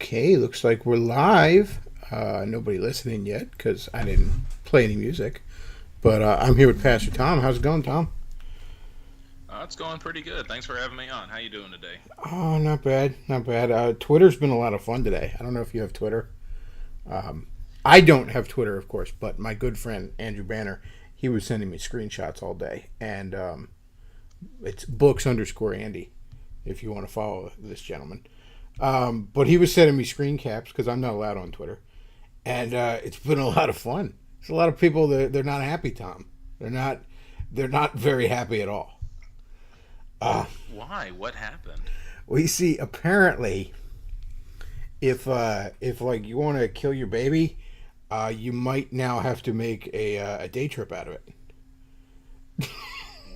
Okay, looks like we're live. Nobody listening yet because I didn't play any music. But I'm here with Pastor Tom. How's it going, Tom? It's going pretty good. Thanks for having me on. How you doing today? Oh, not bad, not bad. Twitter's been a lot of fun today. I don't know if you have Twitter. I don't have Twitter, of course, but my good friend Andrew Banner, he was sending me screenshots all day, and it's books underscore Andy if you want to follow this gentleman. But he was sending me screen caps because I'm not allowed on Twitter, and it's been a lot of fun. There's a lot of people that they're not happy, Tom. They're not very happy at all. Why? What happened? We see apparently if like you want to kill your baby, you might now have to make a day trip out of it.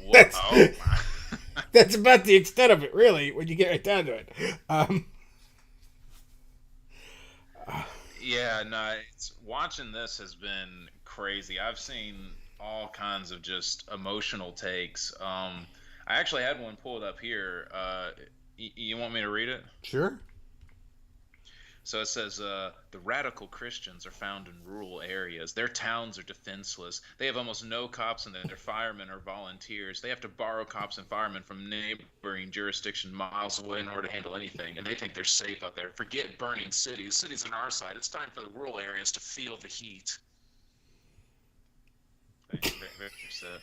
What? That's Oh, that's about the extent of it, really, when you get right down to it. Um, yeah. No, watching this has been crazy. I've seen all kinds of just emotional takes. I actually had one pulled up here. You want me to read it? sure. So it says the radical Christians are found in rural areas. Their towns are defenseless. They have almost no cops, and their firemen are volunteers. They have to borrow cops and firemen from neighboring jurisdiction miles away in order to handle anything. And they think they're safe out there. Forget burning cities. Cities on our side. It's time for the rural areas to feel the heat. Very upset.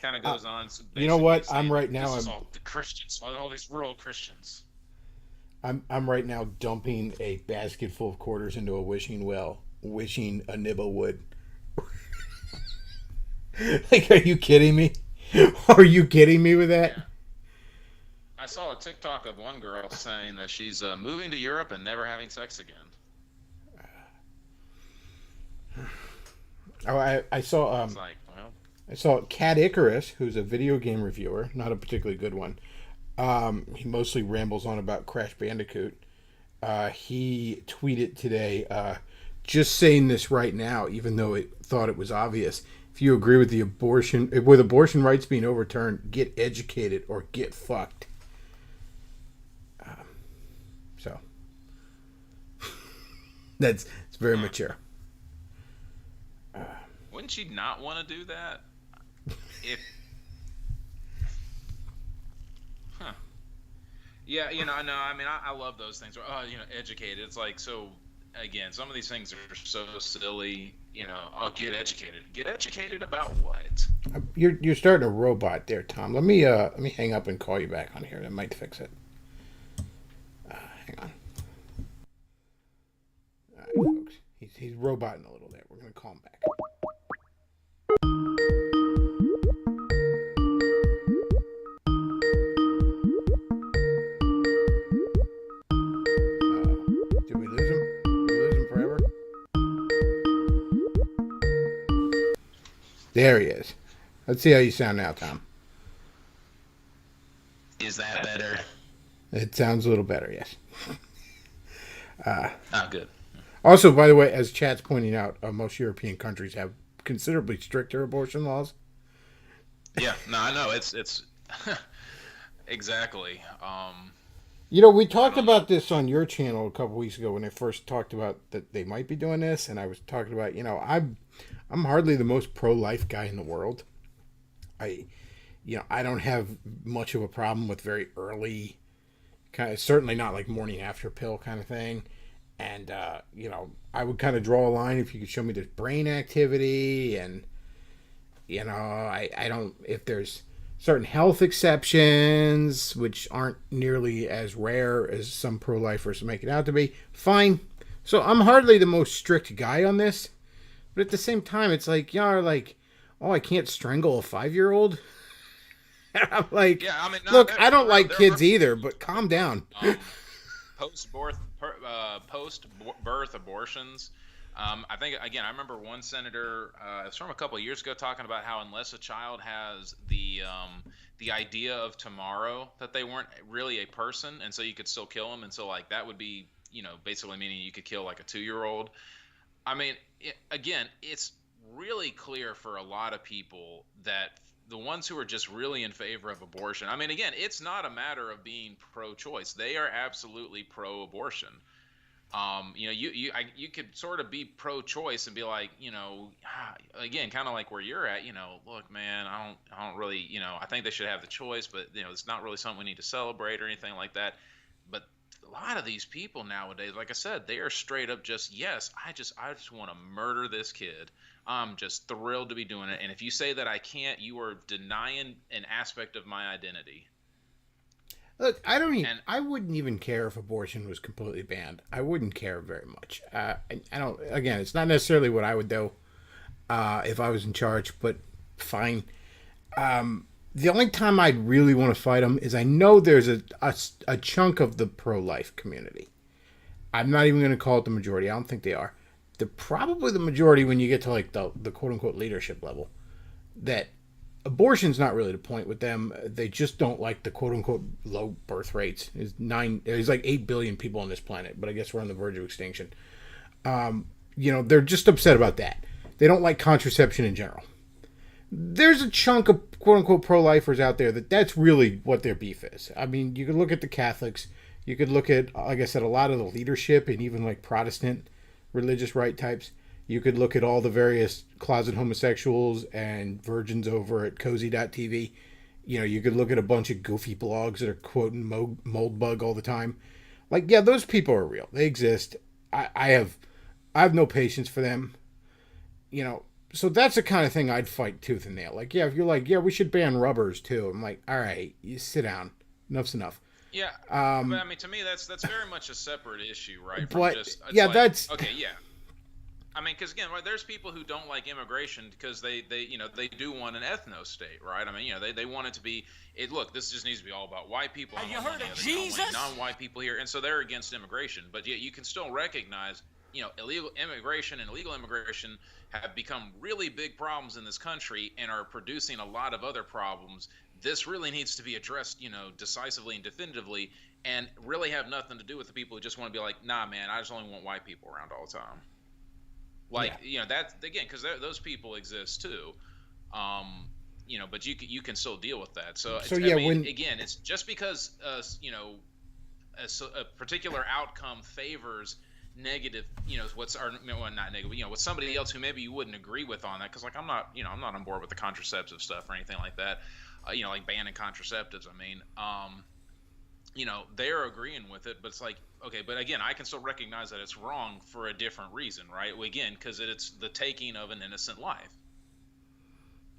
Kind of Uh, goes on, you know basically what? I'm saying right that now. this is I'm all the Christians, all these rural Christians. I'm right now dumping a basket full of quarters into a wishing well, wishing a nibble would. Like, are you kidding me? Are you kidding me with that? Yeah. I saw a TikTok of one girl saying that she's moving to Europe and never having sex again. Oh, I saw It's like, well, I saw Cat Icarus, who's a video game reviewer, not a particularly good one. He mostly rambles on about Crash Bandicoot. He tweeted today, just saying this right now, even though it thought it was obvious. If you agree with abortion rights being overturned, get educated or get fucked. So that's it's very huh. mature. Wouldn't she not want to do that? If, huh. Yeah, no, I mean, I love those things. Educated. It's like, so, again, some of these things are so silly. I'll get educated. Get educated about what? You're starting a robot there, Tom. Let me hang up and call you back on here. That might fix it. Hang on. All right, folks. He's roboting a little there. We're gonna call him back. Did we lose him? Did we lose him forever? There he is. Let's see how you sound now, Tom. Is that better? It sounds a little better, yes. Oh, good. Also, by the way, as chat's pointing out, most European countries have considerably stricter abortion laws. Yeah, no, I know. It's exactly. We I talked don't know. about this on your channel a couple weeks ago when they first talked about that they might be doing this, and I was talking about, I'm hardly the most pro-life guy in the world. I, I don't have much of a problem with very early, kind of certainly not like morning after pill kind of thing, and I would kind of draw a line if you could show me there's brain activity and I don't, if there's certain health exceptions, which aren't nearly as rare as some pro lifers make it out to be, fine. So I'm hardly the most strict guy on this. But at the same time, it's like, y'all are like, oh, I can't strangle a 5-year-old. I'm like, Yeah, I mean, no, look, I for don't real, like there are kids either, people but talking calm about down. post birth abortions. I think again, I remember one senator. It's from a couple of years ago, talking about how unless a child has the idea of tomorrow, that they weren't really a person, and so you could still kill them, and so like that would be basically meaning you could kill like a 2-year-old. I mean, again, it's really clear for a lot of people that the ones who are just really in favor of abortion. I mean, again, it's not a matter of being pro-choice. They are absolutely pro-abortion. You could sort of be pro-choice and be like, again, kind of like where you're at. Look, man, I don't really, I think they should have the choice, but it's not really something we need to celebrate or anything like that. But a lot of these people nowadays, like I said, they are straight up just, yes, I just want to murder this kid. I'm just thrilled to be doing it. And if you say that I can't, you are denying an aspect of my identity. Look, And I wouldn't even care if abortion was completely banned. I wouldn't care very much. I don't. Again, it's not necessarily what I would do if I was in charge, but fine. The only time I'd really want to fight them is I know there's a chunk of the pro-life community. I'm not even going to call it the majority. I don't think they are. They're probably the majority when you get to like the quote unquote leadership level. That abortion's not really the point with them. They just don't like the quote unquote low birth rates. There's like 8 billion people on this planet, but I guess we're on the verge of extinction. They're just upset about that. They don't like contraception in general. There's a chunk of quote unquote pro-lifers out there that's really what their beef is. I mean, you could look at the Catholics, you could look at, like I said, a lot of the leadership and even like Protestant religious right types. You could look at all the various closet homosexuals and virgins over at cozy.tv. You could look at a bunch of goofy blogs that are quoting mold bug all the time. Like, yeah, those people are real. They exist. I have no patience for them. So that's the kind of thing I'd fight tooth and nail. Like, yeah, if you're like, yeah, we should ban rubbers too. I'm like, all right, you sit down. Enough's enough. yeah, but I mean, to me, that's very much a separate issue, right? From But just, it's yeah, like, that's okay, yeah. I mean, because again, right, there's people who don't like immigration because they do want an ethno state, right? I mean, they want it to be. Look, this just needs to be all about white people. Have you heard of Jesus? Non-white people here, and so they're against immigration. But yet, you can still recognize, illegal immigration and illegal immigration have become really big problems in this country and are producing a lot of other problems. This really needs to be addressed, decisively and definitively, and really have nothing to do with the people who just want to be like, nah, man, I just only want white people around all the time. Like, that again, because those people exist too. But you can still deal with that. So yeah, again, it's just because a particular outcome favors negative, not negative, with somebody else who maybe you wouldn't agree with on that. Because like I'm not on board with the contraceptive stuff or anything like that. Like banning contraceptives. I mean, they're agreeing with it, but it's like, okay, but again, I can still recognize that it's wrong for a different reason, right? Well, again, because it's the taking of an innocent life.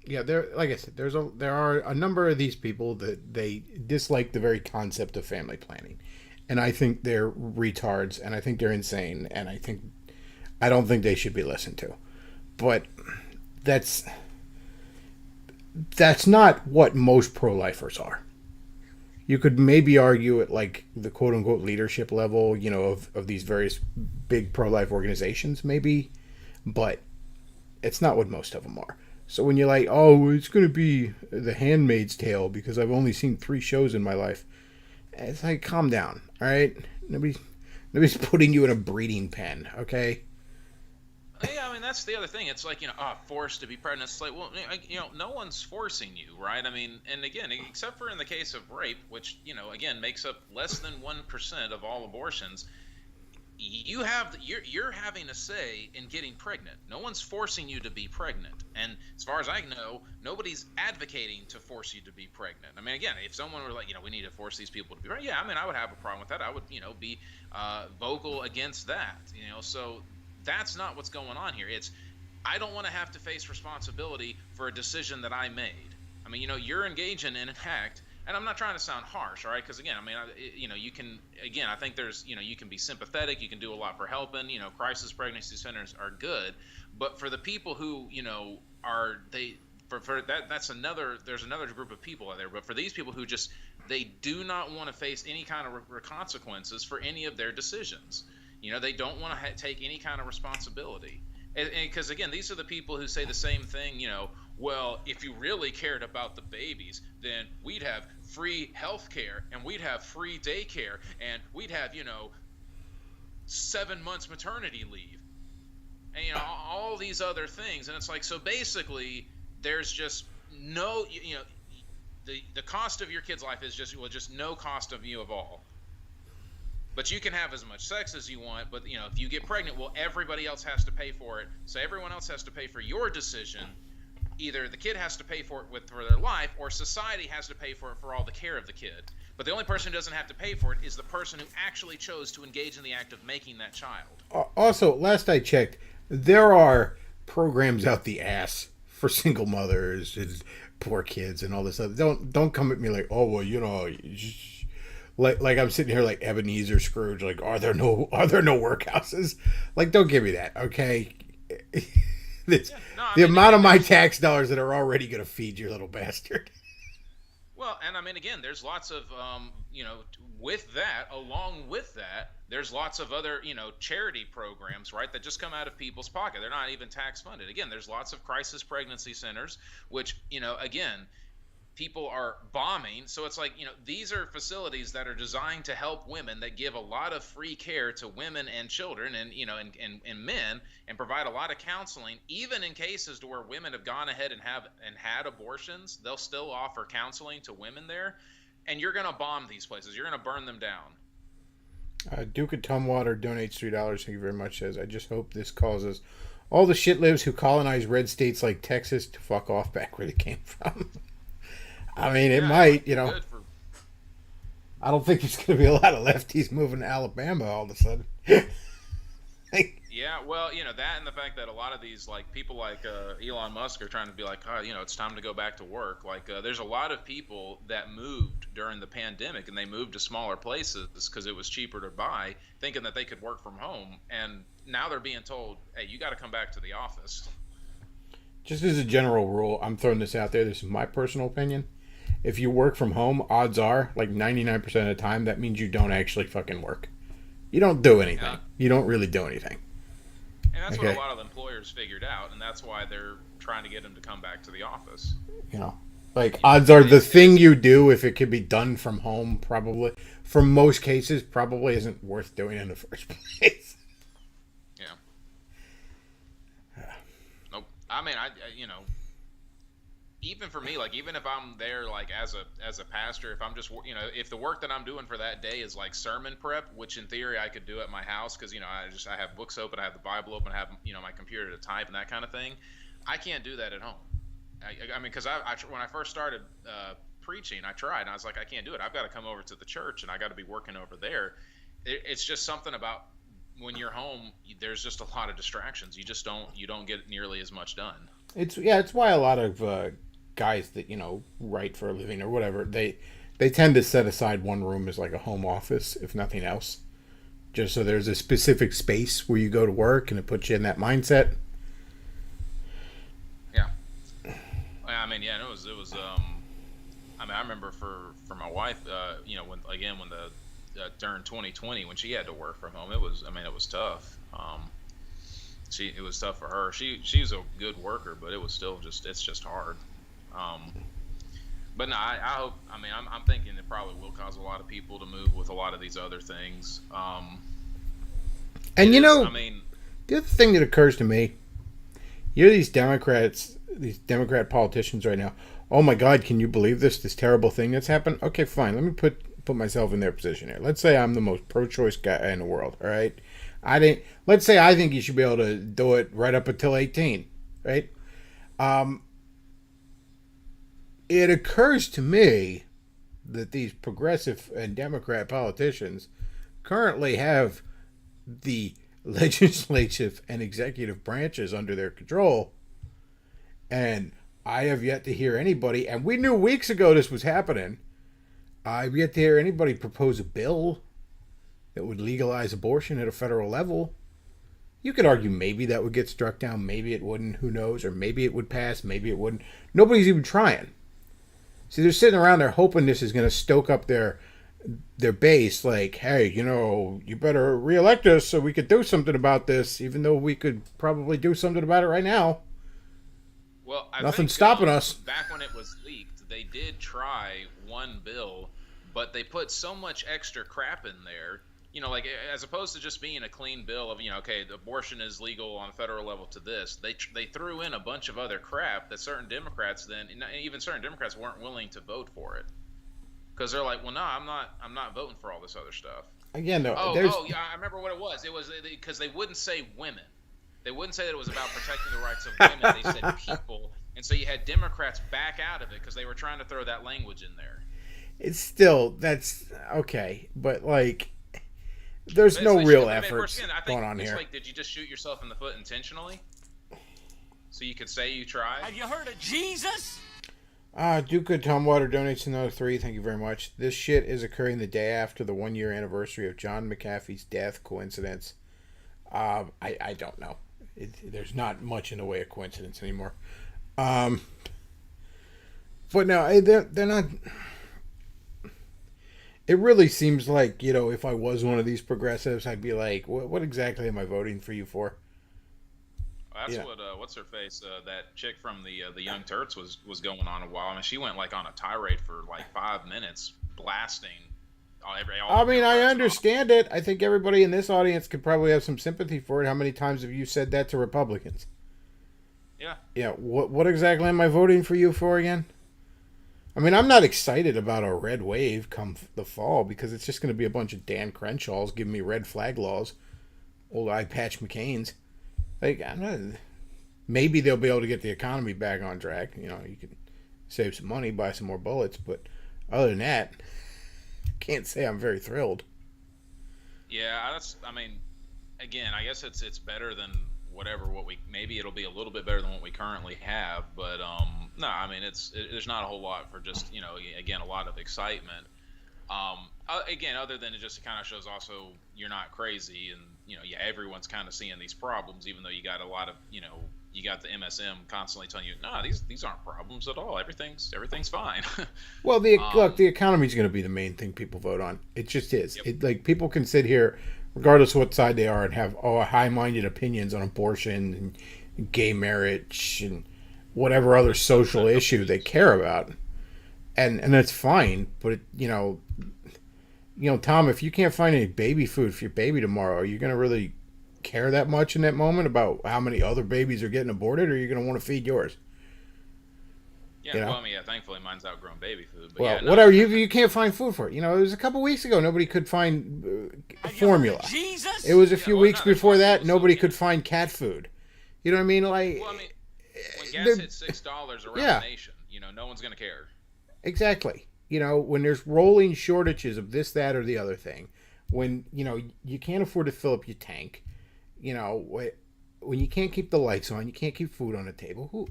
Yeah, like I said, there are a number of these people that they dislike the very concept of family planning, and I think they're retards, and I think they're insane, and I don't think they should be listened to. But that's not what most pro-lifers are. You could maybe argue at like the quote unquote leadership level, of these various big pro-life organizations, maybe, but it's not what most of them are. So when you're like, oh, it's going to be The Handmaid's Tale because I've only seen 3 shows in my life, it's like, calm down, all right? Nobody's putting you in a breeding pen, okay? Yeah, I mean, that's the other thing. It's like, forced to be pregnant. It's like, well, no one's forcing you, right? I mean, and again, except for in the case of rape, which, again, makes up less than 1% of all abortions, you're having a say in getting pregnant. No one's forcing you to be pregnant. And as far as I know, nobody's advocating to force you to be pregnant. I mean, again, if someone were like, we need to force these people to be pregnant, yeah, I mean, I would have a problem with that. I would, be vocal against that, so that's not what's going on here. It's, I don't want to have to face responsibility for a decision that I made. I mean, you're engaging in an act, and I'm not trying to sound harsh, all right? Because again, I mean, you can, again, I think there's, you can be sympathetic, you can do a lot for helping, crisis pregnancy centers are good, but for the people who, there's another group of people out there, but for these people who just, they do not want to face any kind of consequences for any of their decisions. They don't want to take any kind of responsibility. And because, again, these are the people who say the same thing, well, if you really cared about the babies, then we'd have free health care and we'd have free daycare and we'd have, 7 months maternity leave and, all these other things. And it's like, so basically there's just no, the cost of your kid's life is just no cost of you of all. But you can have as much sex as you want, but if you get pregnant, well, everybody else has to pay for it. So everyone else has to pay for your decision. Either the kid has to pay for it for their life, or society has to pay for it for all the care of the kid. But the only person who doesn't have to pay for it is the person who actually chose to engage in the act of making that child. Also, last I checked, there are programs out the ass for single mothers and poor kids and all this stuff. Don't come at me like, oh well, like I'm sitting here like Ebenezer Scrooge. Like, are there no workhouses? Like, don't give me that, okay? The amount of my tax dollars that are already going to feed your little bastard. Well, and I mean, again, there's lots of, with that, along with that, there's lots of other, charity programs, right, that just come out of people's pocket. They're not even tax funded. Again, there's lots of crisis pregnancy centers, which, again, people are bombing. So it's like, these are facilities that are designed to help women, that give a lot of free care to women and children and, and men, and provide a lot of counseling. Even in cases to where women have gone ahead and had abortions, they'll still offer counseling to women there. And you're going to bomb these places. You're going to burn them down. Duke of Tumwater donates $3. Thank you very much. Says, I just hope this causes all the shitlibs who colonize red states like Texas to fuck off back where they came from. I mean, it might, I don't think there's going to be a lot of lefties moving to Alabama all of a sudden. Yeah, well, that and the fact that a lot of these, like, people like Elon Musk are trying to be like, oh, it's time to go back to work. Like, there's a lot of people that moved during the pandemic, and they moved to smaller places because it was cheaper to buy, thinking that they could work from home. And now they're being told, hey, you got to come back to the office. Just as a general rule, I'm throwing this out there. This is my personal opinion. If you work from home, odds are, like 99% of the time, that means you don't actually fucking work. You don't do anything. Yeah. You don't really do anything. And that's what a lot of employers figured out, and that's why they're trying to get them to come back to the office. Odds are the thing you do, if it could be done from home, probably, for most cases, probably isn't worth doing in the first place. Yeah. Nope. I mean, even for me, like, even if I'm there, like, as a pastor, if I'm just, if the work that I'm doing for that day is like sermon prep, which in theory I could do at my house, because I have books open, I have the Bible open, I have my computer to type and that kind of thing. I can't do that at home. I mean, because when I first started preaching, I tried, and I was like, I can't do it. I've got to come over to the church, and I got to be working over there. It's just something about when you're home, there's just a lot of distractions. You don't get nearly as much done. It's why a lot of guys that write for a living or whatever, they tend to set aside one room as like a home office, if nothing else, just so there's a specific space where you go to work, and it puts you in that mindset. Yeah, I mean, yeah, it was. I mean, I remember for my wife, when during 2020 when she had to work from home, it was tough. It was tough for her. She's a good worker, but it was still it's just hard. But no, I hope. I mean, I'm thinking it probably will cause a lot of people to move with a lot of these other things. And the other thing that occurs to me, these Democrat politicians right now. Oh my God, can you believe this terrible thing that's happened? Okay, fine. Let me put myself in their position here. Let's say I'm the most pro-choice guy in the world. All right, let's say I think you should be able to do it right up until 18. Right. It occurs to me that these progressive and Democrat politicians currently have the legislative and executive branches under their control, and I have yet to hear anybody, and we knew weeks ago this was happening, I've yet to hear anybody propose a bill that would legalize abortion at a federal level. You could argue maybe that would get struck down, maybe it wouldn't, who knows, or maybe it would pass, maybe it wouldn't. Nobody's even trying. See, they're sitting around there hoping this is going to stoke up their base, like, hey, you better reelect us so we could do something about this, even though we could probably do something about it right now. Well, nothing's stopping us. Back when it was leaked, they did try one bill, but they put so much extra crap in there. like as opposed to just being a clean bill of, okay, abortion is legal on a federal level to this, they threw in a bunch of other crap that certain Democrats then, and even certain Democrats weren't willing to vote for it because they're like, well, no, I'm not voting for all this other stuff. Again, though, Oh, yeah, I remember what it was. It was because they wouldn't say women. They wouldn't say that it was about protecting the rights of women. They said people, and so you had Democrats back out of it because they were trying to throw that language in there. it's still that's okay, but like, there's But no it's, real I mean, efforts again, I going think on it's here. like, did you just shoot yourself in the foot intentionally? So you could say you tried? Have you heard of Jesus? Duca Tomwater donates another 3. Thank you very much. This shit is occurring the day after the 1-year anniversary of John McAfee's death. Coincidence? I don't know. There's not much in the way of coincidence anymore. But no, they're not. It really seems like, if I was one of these progressives, I'd be like, what exactly am I voting for you for? Well, that's Yeah. what what's her face, that chick from the Young Turks was going on a while. I mean, she went like on a tirade for like 5 minutes, blasting all I the mean, I Democrats. understand it. I think everybody in this audience could probably have some sympathy for it. How many times have you said that to Republicans? Yeah. Yeah, what exactly am I voting for you for again? I mean, I'm not excited about a red wave come the fall because it's just going to be a bunch of Dan Crenshaws giving me red flag laws, old eye patch McCain's. Like, I'm not. Maybe they'll be able to get the economy back on track. You can save some money, buy some more bullets, but other than that, can't say I'm very thrilled. Yeah, I mean, again, I guess it's better than maybe it'll be a little bit better than what we currently have, but no, I mean, there's not a whole lot for just, again, a lot of excitement. Again, other than it just kind of shows also you're not crazy, and yeah, everyone's kind of seeing these problems, even though you got a lot of, you got the MSM constantly telling you, no, these aren't problems at all. Everything's fine. Well, look, the economy is going to be the main thing people vote on. It just is. Yep. Like, people can sit here, regardless of what side they are, and have high-minded opinions on abortion and gay marriage and whatever other social issue they care about, and that's fine. But Tom, if you can't find any baby food for your baby tomorrow, are you going to really care that much in that moment about how many other babies are getting aborted, or are you going to want to feed yours? Yeah, well, I mean, yeah, thankfully mine's outgrown baby food. But Well, yeah, no, whatever. You can't find food for it. It was a couple weeks ago. Nobody could find formula. Jesus? It was a few well, weeks no, there's before that. also- Nobody could find cat food. You know what I mean? Like, Well, I mean, when gas they're- hits $6 around Yeah. the nation, no one's gonna care. exactly. When there's rolling shortages of this, that, or the other thing, when you can't afford to fill up your tank, when you can't keep the lights on, you can't keep food on the table.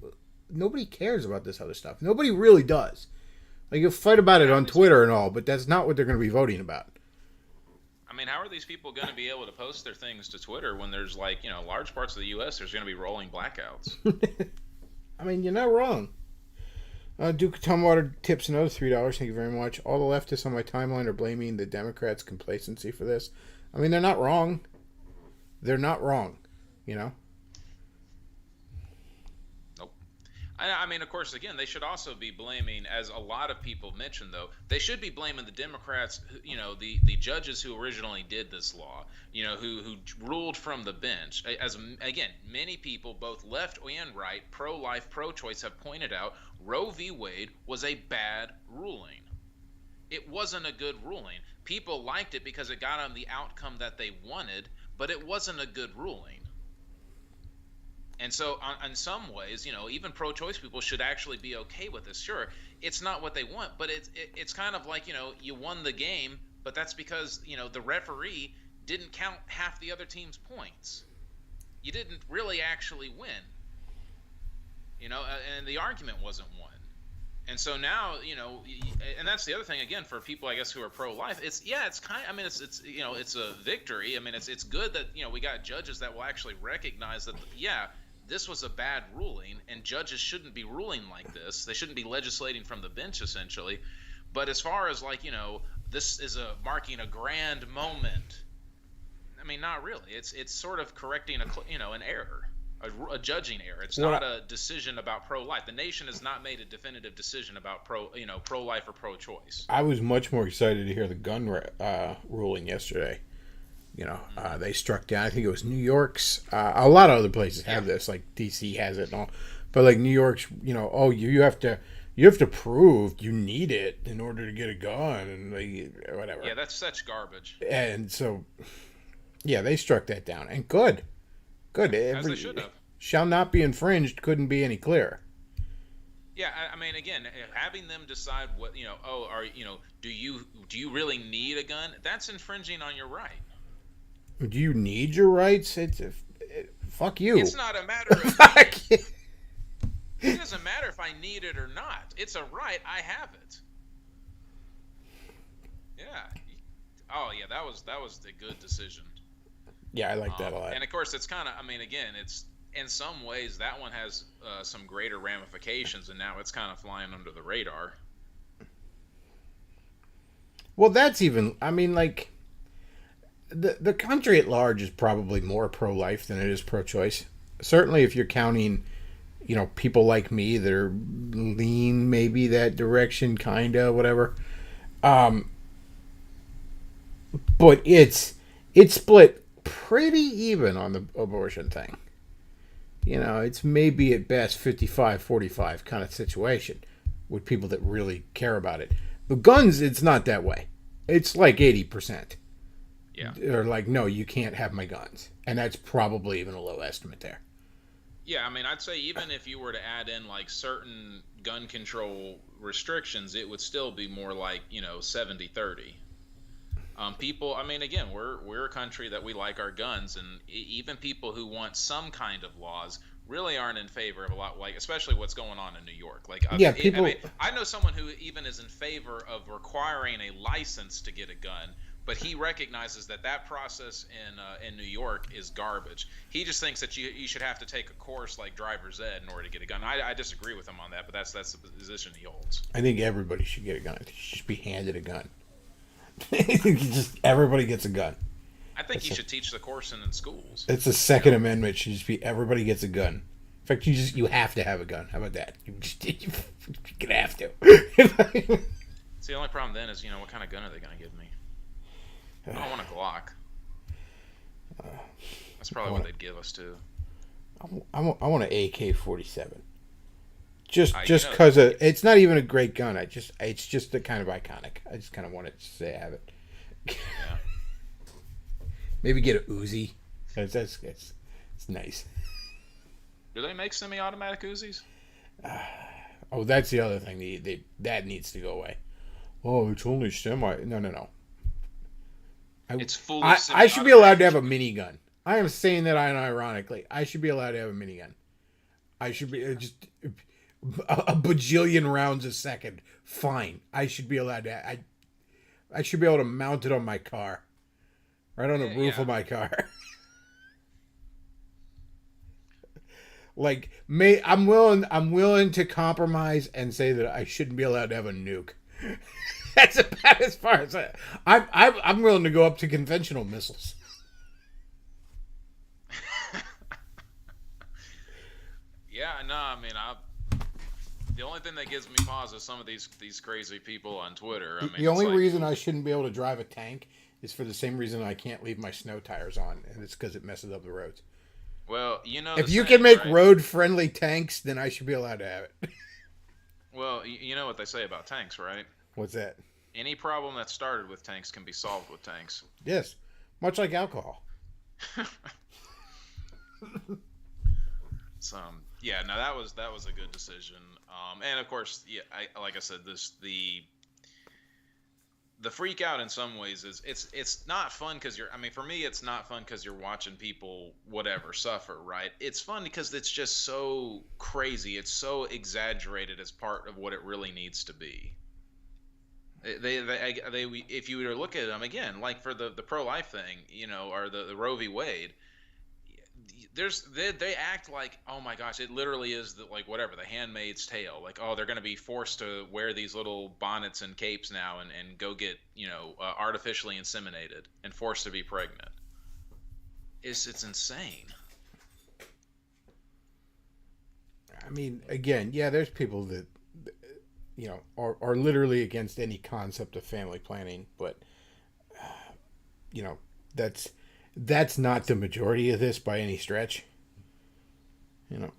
Nobody cares about this other stuff. Nobody really does. Like, you'll fight about it on Twitter and all, but that's not what they're going to be voting about. I mean, how are these people going to be able to post their things to Twitter when there's large parts of the U.S. there's going to be rolling blackouts? I mean, you're not wrong. Duke Tumwater tips another $3. Thank you very much. All the leftists on my timeline are blaming the Democrats' complacency for this. I mean, they're not wrong. They're not wrong. Nope. I mean, of course, again, they should also be blaming, as a lot of people mentioned, though, they should be blaming the Democrats, the judges who originally did this law, who ruled from the bench. As again, many people, both left and right, pro-life, pro-choice, have pointed out, Roe v. Wade was a bad ruling. It wasn't a good ruling. People liked it because it got them the outcome that they wanted, but it wasn't a good ruling. And so, in some ways, even pro-choice people should actually be okay with this. Sure, it's not what they want, but it's kind of like, you won the game, but that's because, the referee didn't count half the other team's points. You didn't really actually win, and the argument wasn't won. And so now, and that's the other thing, again, for people, I guess, who are pro-life, it's a victory. I mean, it's good that, we got judges that will actually recognize that, this was a bad ruling, and judges shouldn't be ruling like this. They shouldn't be legislating from the bench, essentially. But as far as, this is marking a grand moment, I mean, not really. It's sort of correcting an error. A judging error. It's not a decision about pro-life. The nation has not made a definitive decision about pro-life or pro-choice. I was much more excited to hear the gun ruling yesterday. They struck down. I think it was New York's. A lot of other places have Yeah. this, like DC has it and all. But like New York's, oh, you have to prove you need it in order to get a gun and whatever. Yeah, that's such garbage. And so, yeah, they struck that down. And good, good. As they should have. Shall not be infringed couldn't be any clearer. Yeah, I mean, again, having them decide what oh, do you really need a gun? That's infringing on your right. Do you need your rights? Fuck you. It's not a matter of Fuck you. it doesn't matter if I need it or not. It's a right. I have it. Yeah. Oh yeah, that was a good decision. Yeah, I like that a lot. And of course, it's kind of. I mean, again, it's in some ways that one has some greater ramifications, and now it's kind of flying under the radar. Well, that's even. I mean, like the country at large is probably more pro-life than it is pro-choice. Certainly, if you're counting, people like me that are lean maybe that direction, kinda, whatever. But it's split pretty even on the abortion thing. It's maybe at best 55-45 kind of situation with people that really care about it. The guns, it's not that way. It's like 80%. Yeah. They're like, no, you can't have my guns. And that's probably even a low estimate there. Yeah, I mean, I'd say even if you were to add in like certain gun control restrictions, it would still be more like 70-30. People, I mean, again, we're a country that we like our guns, and even people who want some kind of laws really aren't in favor of a lot, like especially what's going on in New York. Like, yeah, people. I know someone who even is in favor of requiring a license to get a gun, but he recognizes that process in New York is garbage. He just thinks that you should have to take a course like driver's ed in order to get a gun. I disagree with him on that, but that's the position he holds. I think everybody should get a gun. They should be handed a gun. Just everybody gets a gun. I think you should teach the course in schools. It's the Second Amendment. Should just be everybody gets a gun. In fact, you have to have a gun. How about that? You gonna have to. See, the only problem then is what kind of gun are they gonna give me? I don't want a Glock. That's probably what they'd give us too. I want an AK-47. Just You know, because it's not even a great gun. It's just the kind of iconic. I just kind of want to say I have it. Yeah. Maybe get a Uzi. It's nice. Do they make semi-automatic Uzis? Oh, that's the other thing. That needs to go away. Oh, it's only semi. No. It's fully. I should be allowed to have a minigun. I am saying that unironically. I should be allowed to have a minigun. I should be just a bajillion rounds a second. Fine. I should be allowed to. I should be able to mount it on my car, right on the roof of my car. Like, I'm willing to compromise and say that I shouldn't be allowed to have a nuke. That's about as far as I'm willing to go up to conventional missiles. Yeah, no, I mean, the only thing that gives me pause is some of these crazy people on Twitter. I mean, the only reason I shouldn't be able to drive a tank is for the same reason I can't leave my snow tires on, and it's because it messes up the roads. Well, if you can make road-friendly tanks, then I should be allowed to have it. Well, you know what they say about tanks, right? What's that? Any problem that started with tanks can be solved with tanks. Yes, much like alcohol. So, yeah, no, that was a good decision. And of course, yeah, like I said, the freak out in some ways is it's not fun because for me it's not fun because you're watching people whatever suffer, right? It's fun because it's just so crazy, it's so exaggerated as part of what it really needs to be. They if you were to look at them again, like for the pro-life thing, or the Roe v. Wade, they act like, oh my gosh, it literally is the Handmaid's Tale. Like, oh, they're going to be forced to wear these little bonnets and capes now and go get artificially inseminated and forced to be pregnant. It's insane. I mean, again, yeah, there's people that are literally against any concept of family planning, but that's that's not the majority of this by any stretch. You know.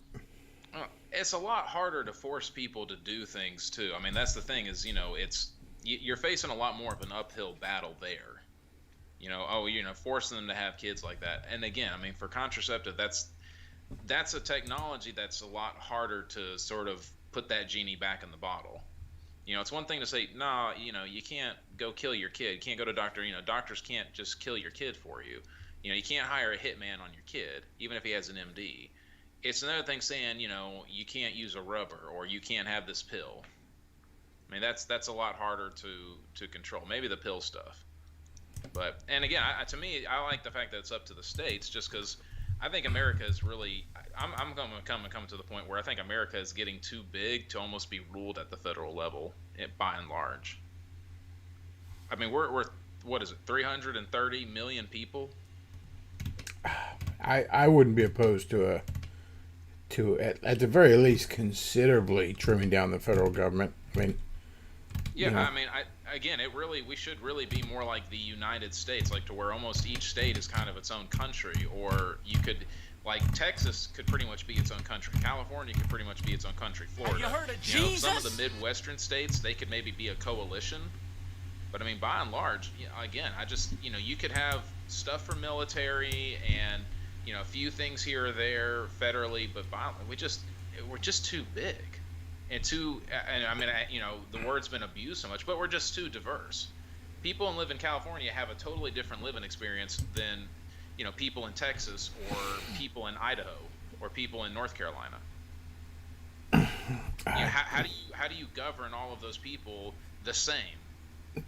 It's a lot harder to force people to do things too. I mean, that's the thing is, it's you're facing a lot more of an uphill battle there. Forcing them to have kids like that. And again, I mean, for contraceptive, that's a technology that's a lot harder to sort of put that genie back in the bottle. It's one thing to say, no, you can't go kill your kid. You can't go to doctor. Doctors can't just kill your kid for you. You can't hire a hitman on your kid, even if he has an MD. It's another thing saying, you can't use a rubber or you can't have this pill. I mean, that's a lot harder to control. Maybe the pill stuff. But, and again, to me, I like the fact that it's up to the states just because I think America is really, I'm going to come to the point where I think America is getting too big to almost be ruled at the federal level, by and large. I mean, we're what is it, 330 million people? I wouldn't be opposed to at the very least considerably trimming down the federal government. I mean, yeah, I mean, we should really be more like the United States, like to where almost each state is kind of its own country, or you could, like Texas could pretty much be its own country. California could pretty much be its own country. Florida, have you heard of Jesus? Some of the Midwestern states, they could maybe be a coalition. But I mean, by and large, again, you could have stuff for military and, a few things here or there federally, but we're just too big. And I mean, the word's been abused so much, but we're just too diverse. People who live in California have a totally different living experience than, people in Texas or people in Idaho or people in North Carolina. How do you govern all of those people the same?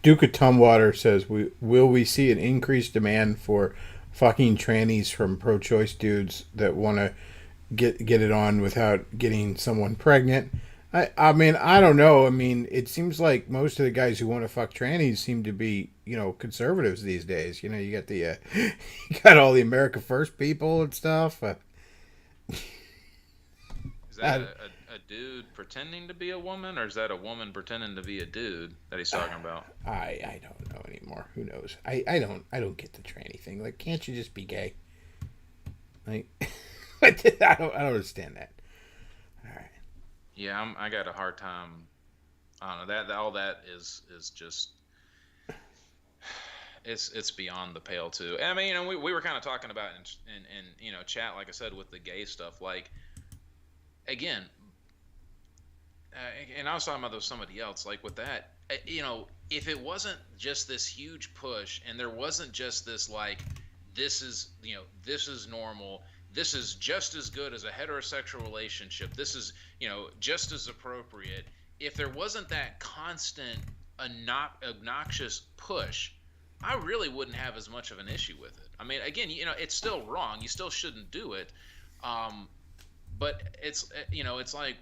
Duke of Tumwater says, will we see an increased demand for fucking trannies from pro-choice dudes that want to get it on without getting someone pregnant? I mean, I don't know. I mean, it seems like most of the guys who want to fuck trannies seem to be, conservatives these days. You got the, you got all the America First people and stuff. Is that a dude pretending to be a woman, or is that a woman pretending to be a dude that he's talking about? I don't know anymore. Who knows? I don't get the tranny thing. Like, can't you just be gay? Like, I don't understand that. All right. Yeah, I got a hard time. I don't know, that all that is just it's beyond the pale too. And I mean, we were kind of talking about in chat, like I said, with the gay stuff. Like, again, and I was talking about somebody else. Like with that, if it wasn't just this huge push, and there wasn't just this like, this is normal. This is just as good as a heterosexual relationship. This is, just as appropriate. If there wasn't that constant, obnoxious push, I really wouldn't have as much of an issue with it. I mean, again, it's still wrong. You still shouldn't do it. But it's, it's like,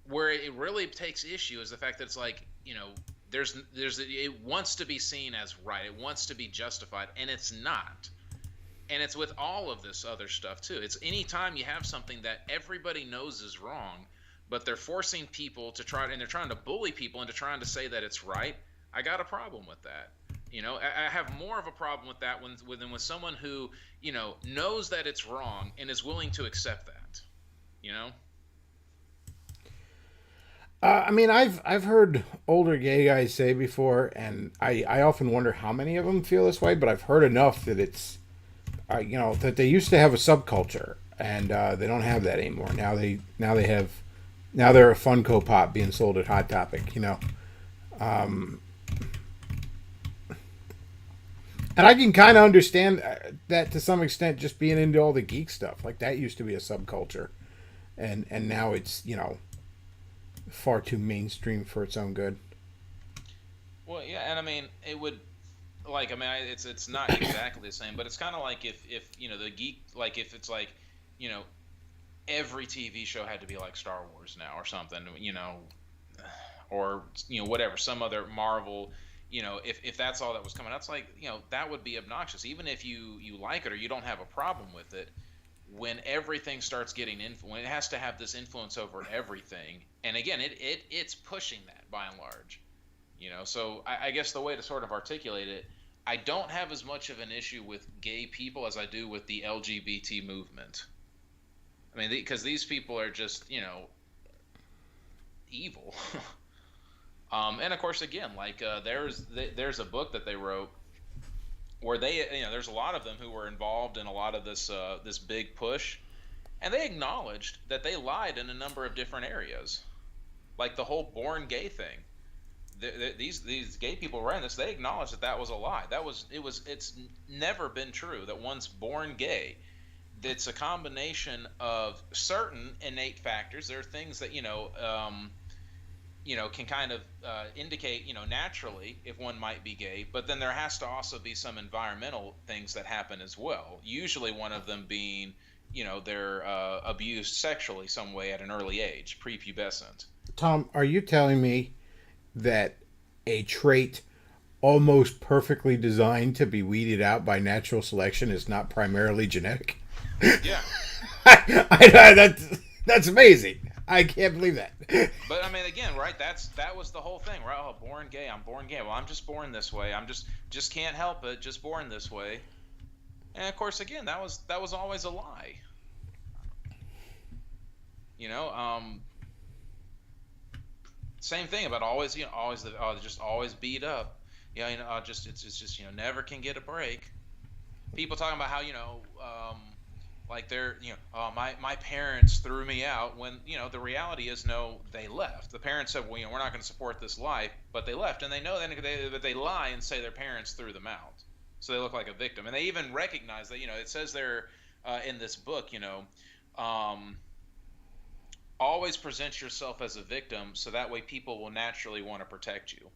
where it really takes issue is the fact that it's like, it wants to be seen as right. It wants to be justified, and it's not. And it's with all of this other stuff too. It's anytime you have something that everybody knows is wrong, but they're forcing people to and they're trying to bully people into trying to say that it's right. I got a problem with that. I have more of a problem with that than with someone who, knows that it's wrong and is willing to accept that. I mean, I've heard older gay guys say before, and I often wonder how many of them feel this way. But I've heard enough that it's, that they used to have a subculture, and they don't have that anymore. Now they're a Funko Pop being sold at Hot Topic. And I can kind of understand that to some extent, just being into all the geek stuff. Like, that used to be a subculture, and now it's far too mainstream for its own good. Well, yeah, and I mean, it would, like, I mean, it's not exactly the same, but it's kind of like if the geek, like, if it's like, every TV show had to be like Star Wars now or something, or whatever, some other Marvel, if that's all that was coming out, it's like, that would be obnoxious, even if you like it or you don't have a problem with it. When everything starts getting when it has to have this influence over everything, and again, it's pushing that by and large, so I guess the way to sort of articulate it, I don't have as much of an issue with gay people as I do with the LGBT movement. I mean, because these people are just, evil. And of course, again, like there's a book that they wrote where there's a lot of them who were involved in a lot of this big push, and they acknowledged that they lied in a number of different areas, like the whole born gay thing. These gay people ran this. They acknowledged that that was a lie. It's never been true that one's born gay. It's a combination of certain innate factors. There are things that can kind of indicate, naturally if one might be gay, but then there has to also be some environmental things that happen as well. Usually one of them being, they're abused sexually some way at an early age, prepubescent. Tom, are you telling me that a trait almost perfectly designed to be weeded out by natural selection is not primarily genetic? Yeah. That's amazing. I can't believe that. But I mean, again, right? That was the whole thing, right? Oh, born gay. I'm born gay. Well, I'm just born this way. I'm just can't help it. Just born this way. And of course, again, that was always a lie. You know, same thing about always, just always beat up. Yeah, it's just never can get a break. People talking about how like they're oh, my parents threw me out, when the reality is, no, they left. The parents said, well, we're not going to support this life, but they left, and they know that they lie and say their parents threw them out, so they look like a victim. And they even recognize that, it says there in this book, um, always present yourself as a victim, so that way people will naturally want to protect you.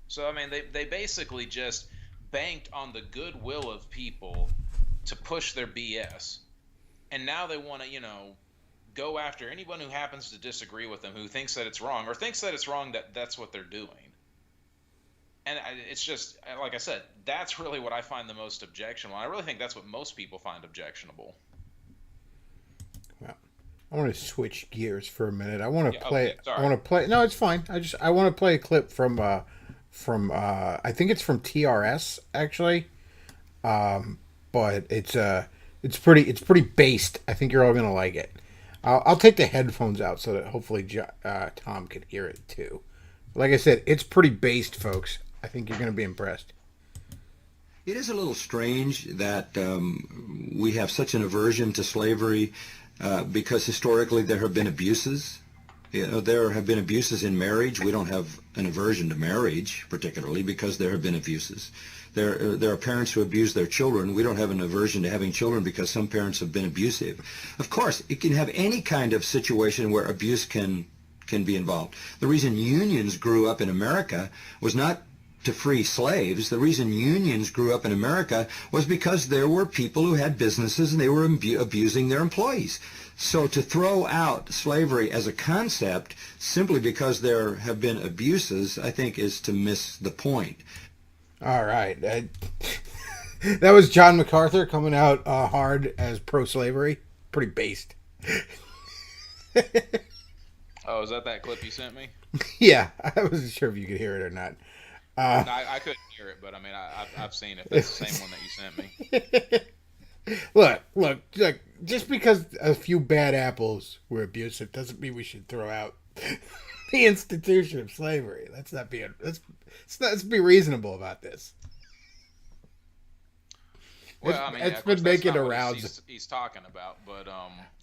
So I mean, they basically just banked on the goodwill of people to push their BS. And now they want to, go after anyone who happens to disagree with them, who thinks that it's wrong, or thinks that it's wrong that that's what they're doing. And it's just, like I said, that's really what I find the most objectionable. I really think that's what most people find objectionable. Well, I want to switch gears for a minute. I want to Yeah, play. okay, I sorry. want to play. No, it's fine. I want to play a clip from I think it's from TRS actually. But it's pretty based. I think you're all gonna like it. I'll take the headphones out so that hopefully Tom can hear it too. Like I said, it's pretty based, folks. I think you're gonna be impressed. It is a little strange that we have such an aversion to slavery because historically there have been abuses. There have been abuses in marriage. We don't have an aversion to marriage particularly because there have been abuses. There are parents who abuse their children. We don't have an aversion to having children because some parents have been abusive. Of course, it can have any kind of situation where abuse can be involved. The reason unions grew up in America was not to free slaves. The reason unions grew up in America was because there were people who had businesses and they were abusing their employees. So to throw out slavery as a concept simply because there have been abuses, I think, is to miss the point. All right, that was John MacArthur coming out hard as pro-slavery. Pretty based. Oh, is that clip you sent me? Yeah, I wasn't sure if you could hear it or not. Uh, No, I couldn't hear it, but I mean, I've seen it. If that's the same it one that you sent me. look. Just because a few bad apples were abusive doesn't mean we should throw out the institution of slavery. Let's be reasonable about this. Well, I mean, yeah, It's of course, been that's making not the what rounds. he's talking about, but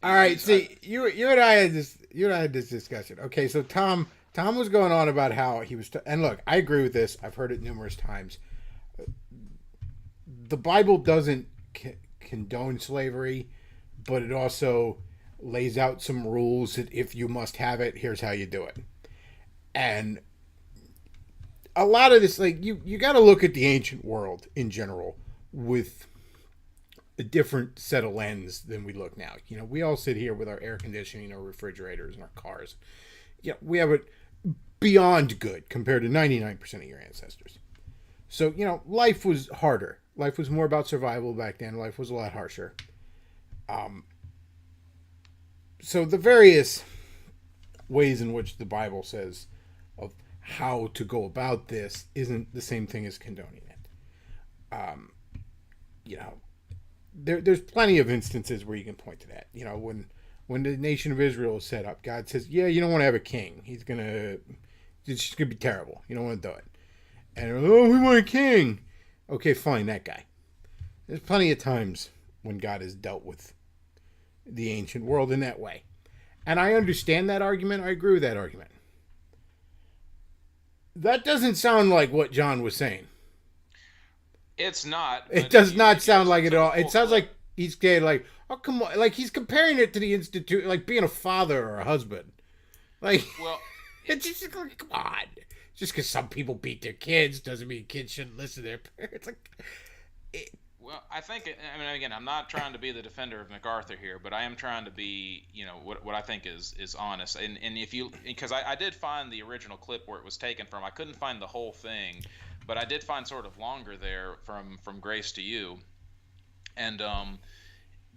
All right, he's see, you and I had this discussion. Okay, so Tom was going on about how he was, and look, I agree with this. I've heard it numerous times. The Bible doesn't condone slavery, but it also lays out some rules that if you must have it, here's how you do it. And a lot of this, like you got to look at the ancient world in general with a different set of lens than we look now. We all sit here with our air conditioning, our refrigerators, and our cars. We have it beyond good compared to 99% of your ancestors. So, life was harder. Life was more about survival back then. Life was a lot harsher. Um, so the various ways in which the Bible says of how to go about this isn't the same thing as condoning it. You know, there's plenty of instances where you can point to that. You know, when the nation of Israel is set up, God says, "Yeah, you don't want to have a king. It's just gonna be terrible. You don't want to do it." And oh, we want a king. Okay, fine, that guy. There's plenty of times when God has dealt with the ancient world in that way, and I understand that argument. I agree with that argument. That doesn't sound like what John was saying. It's not. It But does if not you sound listen like it to at the all. It full sounds clip, like he's getting like, oh come on, like he's comparing it to the institute, like being a father or a husband. Like, well, it's just like, come on. Just because some people beat their kids doesn't mean kids shouldn't listen to their parents. Like, Well, I think, I mean, again, I'm not trying to be the defender of MacArthur here, but I am trying to be, what I think is honest. And if you, because I did find the original clip where it was taken from. I couldn't find the whole thing, but I did find sort of longer there from Grace to You. And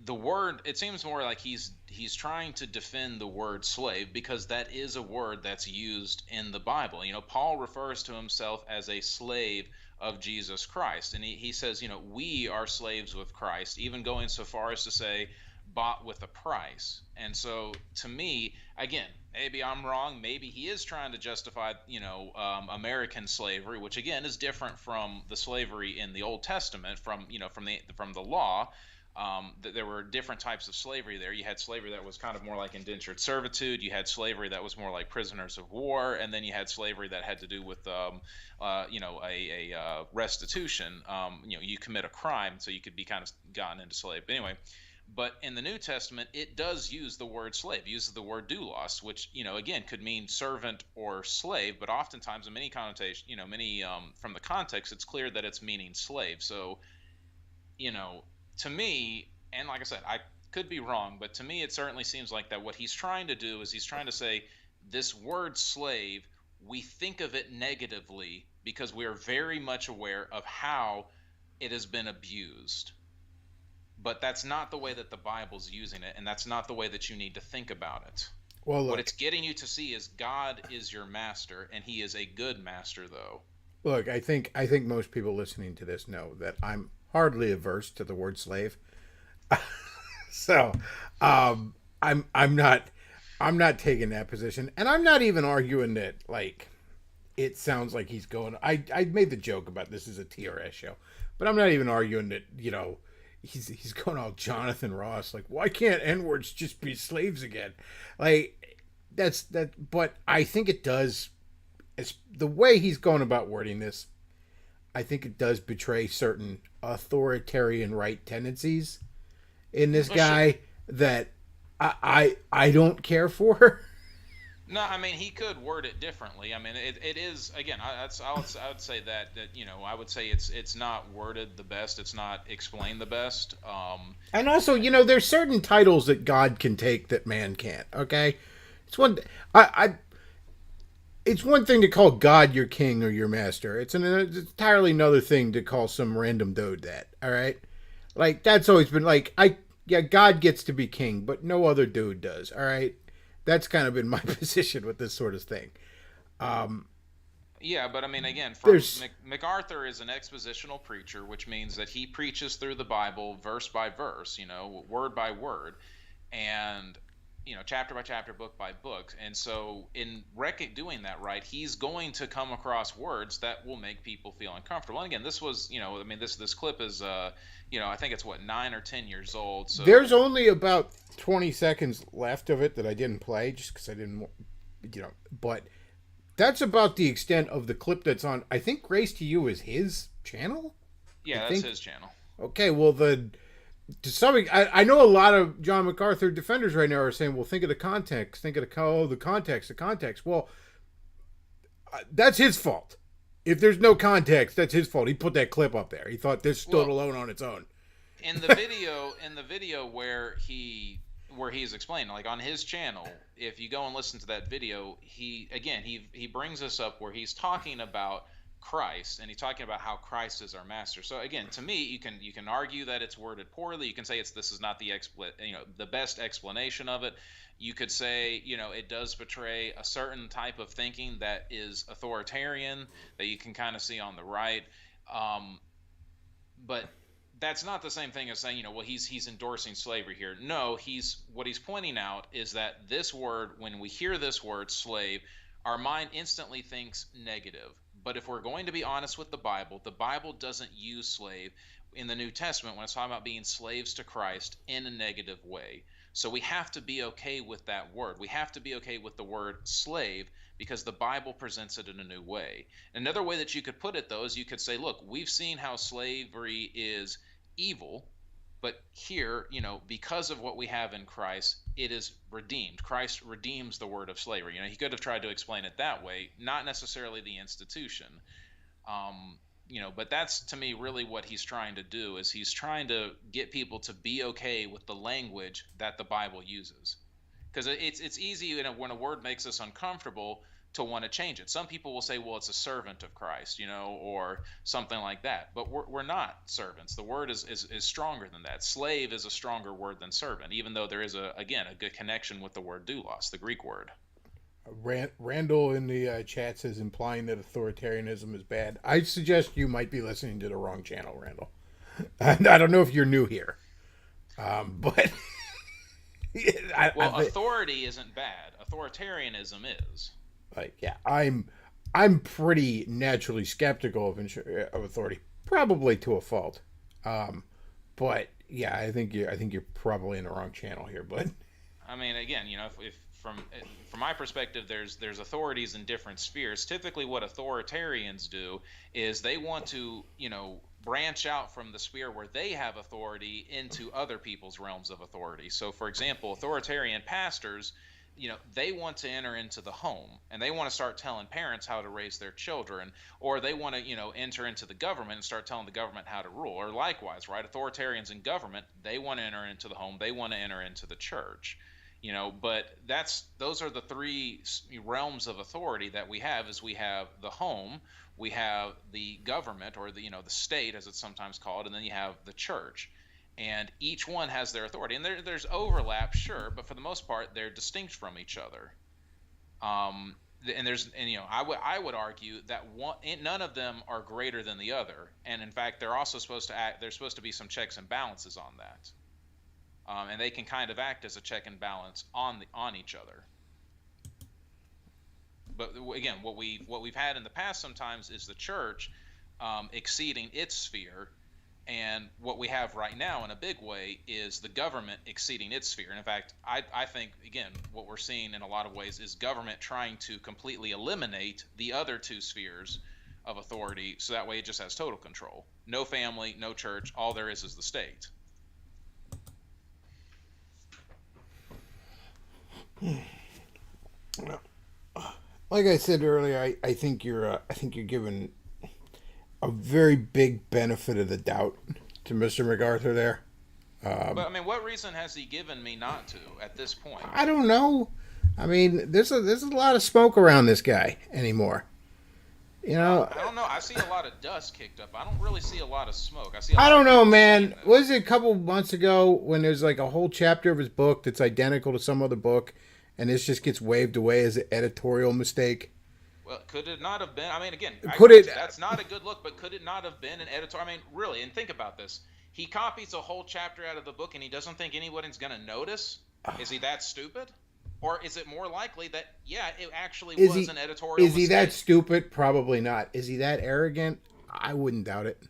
the word, it seems more like he's trying to defend the word slave, because that is a word that's used in the Bible. Paul refers to himself as a slave of Jesus Christ, and he says, we are slaves with Christ, even going so far as to say bought with a price. And so to me, again, maybe I'm wrong, maybe he is trying to justify American slavery, which again is different from the slavery in the Old Testament, from the law. That there were different types of slavery there. You had slavery that was kind of more like indentured servitude. You had slavery that was more like prisoners of war, and then you had slavery that had to do with, a restitution. You commit a crime, so you could be kind of gotten into slave. But anyway, but in the New Testament, it does use the word slave. It uses the word doulos, which again could mean servant or slave, but oftentimes in many connotations, from the context, it's clear that it's meaning slave. So, to me, and like I said, I could be wrong, but to me it certainly seems like that what he's trying to do is he's trying to say this word slave, we think of it negatively because we are very much aware of how it has been abused. But that's not the way that the Bible's using it, and that's not the way that you need to think about it. well, look, What it's getting you to see is God is your master, and he is a good master, though. look. I think most people listening to this know that I'm hardly averse to the word slave. So, I'm not taking that position, and I'm not even arguing that. Like, it sounds like he's going. I made the joke about this is a TRS show, but I'm not even arguing that. He's going all Jonathan Ross. Like, why can't N-words just be slaves again? Like, that's that. But I think it does. It's the way he's going about wording this. I think it does betray certain authoritarian right tendencies in this guy that I don't care for. No, I mean he could word it differently. I mean it is, again. I would say that I would say it's not worded the best. It's not explained the best. And also, there's certain titles that God can take that man can't. Okay, it's one. It's one thing to call God your king or your master. It's an entirely another thing to call some random dude that. All right, like that's always been like God gets to be king, but no other dude does. All right, that's kind of been my position with this sort of thing. Yeah, but I mean, again, There's MacArthur is an expositional preacher, which means that he preaches through the Bible verse by verse, word by word, and chapter by chapter, book by book. And so in doing that right, he's going to come across words that will make people feel uncomfortable. And again, this was, I mean, this clip is, I think it's 9 or 10 years old. So there's only about 20 seconds left of it that I didn't play just because I didn't, but that's about the extent of the clip that's on. I think Grace to You is his channel. Yeah, that's his channel. Okay, well to some, I know a lot of John MacArthur defenders right now are saying, well, think of the context, the context. Well, that's his fault. If there's no context, that's his fault. He put that clip up there. He thought this stood alone on its own. In the video where he's explaining, like on his channel, if you go and listen to that video, he brings us up where he's talking about Christ, and he's talking about how Christ is our master. So again, to me, you can argue that it's worded poorly. You can say this is not the best explanation of it. You could say, it does portray a certain type of thinking that is authoritarian that you can kind of see on the right. But that's not the same thing as saying, well, he's endorsing slavery here. No, what he's pointing out is that this word, when we hear this word slave, our mind instantly thinks negative. But if we're going to be honest with the Bible doesn't use slave in the New Testament when it's talking about being slaves to Christ in a negative way. So we have to be okay with that word. We have to be okay with the word slave because the Bible presents it in a new way. Another way that you could put it, though, is you could say, look, we've seen how slavery is evil, but here, because of what we have in Christ, it is redeemed. Christ redeems the word of slavery. He could have tried to explain it that way, not necessarily the institution. But that's, to me, really what he's trying to do, is he's trying to get people to be okay with the language that the Bible uses. Because it's easy when a word makes us uncomfortable to want to change it. Some people will say, well, it's a servant of Christ, or something like that. But we're not servants. The word is stronger than that. Slave is a stronger word than servant, even though there is, a good connection with the word doulos, the Greek word. Randall in the chat says implying that authoritarianism is bad. I suggest you might be listening to the wrong channel, Randall. I don't know if you're new here, but authority isn't bad. Authoritarianism is. I'm pretty naturally skeptical of authority, probably to a fault. But yeah, I think you're probably in the wrong channel here. But I mean, again, if from my perspective, there's authorities in different spheres. Typically, what authoritarians do is they want to, branch out from the sphere where they have authority into other people's realms of authority. So, for example, authoritarian pastors, they want to enter into the home, and they want to start telling parents how to raise their children, or they want to, enter into the government and start telling the government how to rule. Or likewise, right? Authoritarians in government, they want to enter into the home, they want to enter into the church. But those are the three realms of authority that we have. Is we have the home, we have the government, or the state as it's sometimes called, and then you have the church. And each one has their authority, and there's overlap, sure, but for the most part, they're distinct from each other. I would argue that none of them are greater than the other, and in fact, they're also supposed to act. There's supposed to be some checks and balances on that, and they can kind of act as a check and balance on each other. But again, what we've had in the past sometimes is the church exceeding its sphere. And what we have right now in a big way is the government exceeding its sphere. And in fact, I think, again, what we're seeing in a lot of ways is government trying to completely eliminate the other two spheres of authority, so that way it just has total control. No family, no church, all there is the state. Like I said earlier, I think you're given a very big benefit of the doubt to Mr. MacArthur there. But I mean, what reason has he given me not to at this point? I don't know. I mean, there's a lot of smoke around this guy anymore. I don't know. I see a lot of dust kicked up. I don't really see a lot of smoke. I don't know, man. Was it a couple months ago when there's like a whole chapter of his book that's identical to some other book, and this just gets waved away as an editorial mistake? Well, could it not have been? I mean, again, that's not a good look, but could it not have been an editor? I mean, really, and think about this. He copies a whole chapter out of the book, and he doesn't think anybody's going to notice? Is he that stupid? Or is it more likely that, it actually was an editorial mistake? Is he that stupid? Probably not. Is he that arrogant? I wouldn't doubt it.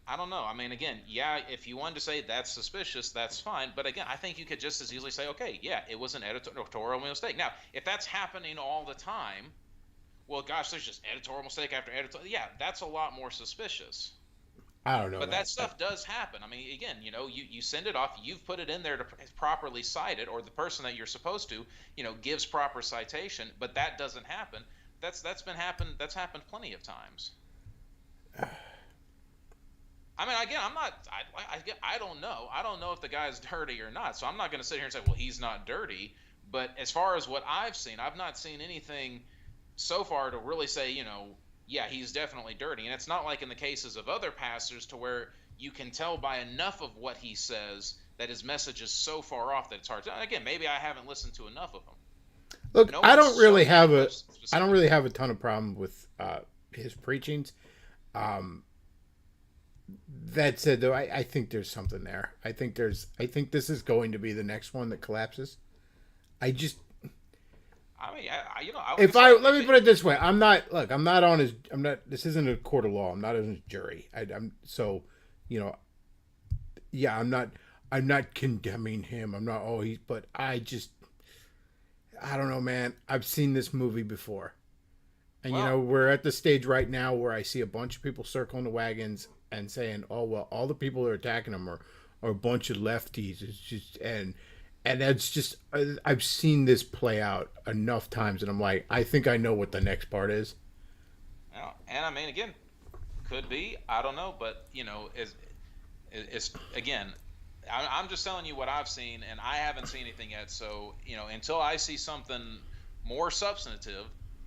I don't know. I mean, again, if you wanted to say that's suspicious, that's fine. But again, I think you could just as easily say, okay, it was an editorial mistake. Now, if that's happening all the time, well, gosh, there's just editorial mistake after editorial. Yeah, that's a lot more suspicious. I don't know. But that stuff does happen. I mean, again, you send it off, you've put it in there to properly cite it, or the person that you're supposed to, gives proper citation, but that doesn't happen. That's happened plenty of times. I mean, again, I don't know. I don't know if the guy's dirty or not, so I'm not going to sit here and say, well, he's not dirty. But as far as what I've seen, I've not seen anything so far to really say, yeah, he's definitely dirty. And it's not like in the cases of other pastors to where you can tell by enough of what he says that his message is so far off that it's hard to. Again, maybe I haven't listened to enough of them, but Look, no one's so I don't really specifically. have a ton of problem with his preachings. Um, that said, though, I think there's something there. I think this is going to be the next one that collapses. I just, I mean, like I if I said, let me put it this way, I'm not. Look, I'm not on his. I'm not. This isn't a court of law. I'm not on his jury. I'm so, you know, yeah. I'm not. I'm not condemning him. I'm not. Oh, he's. But I just. I don't know, man. I've seen this movie before. And well, we're at the stage right now where I see a bunch of people circling the wagons and saying, "Oh well, all the people who are attacking them are a bunch of lefties." It's just and that's just I've seen this play out enough times, and I'm like, I think I know what the next part is. and I mean, again, could be. I don't know, but it's again, I'm just telling you what I've seen, and I haven't seen anything yet. So until I see something more substantive,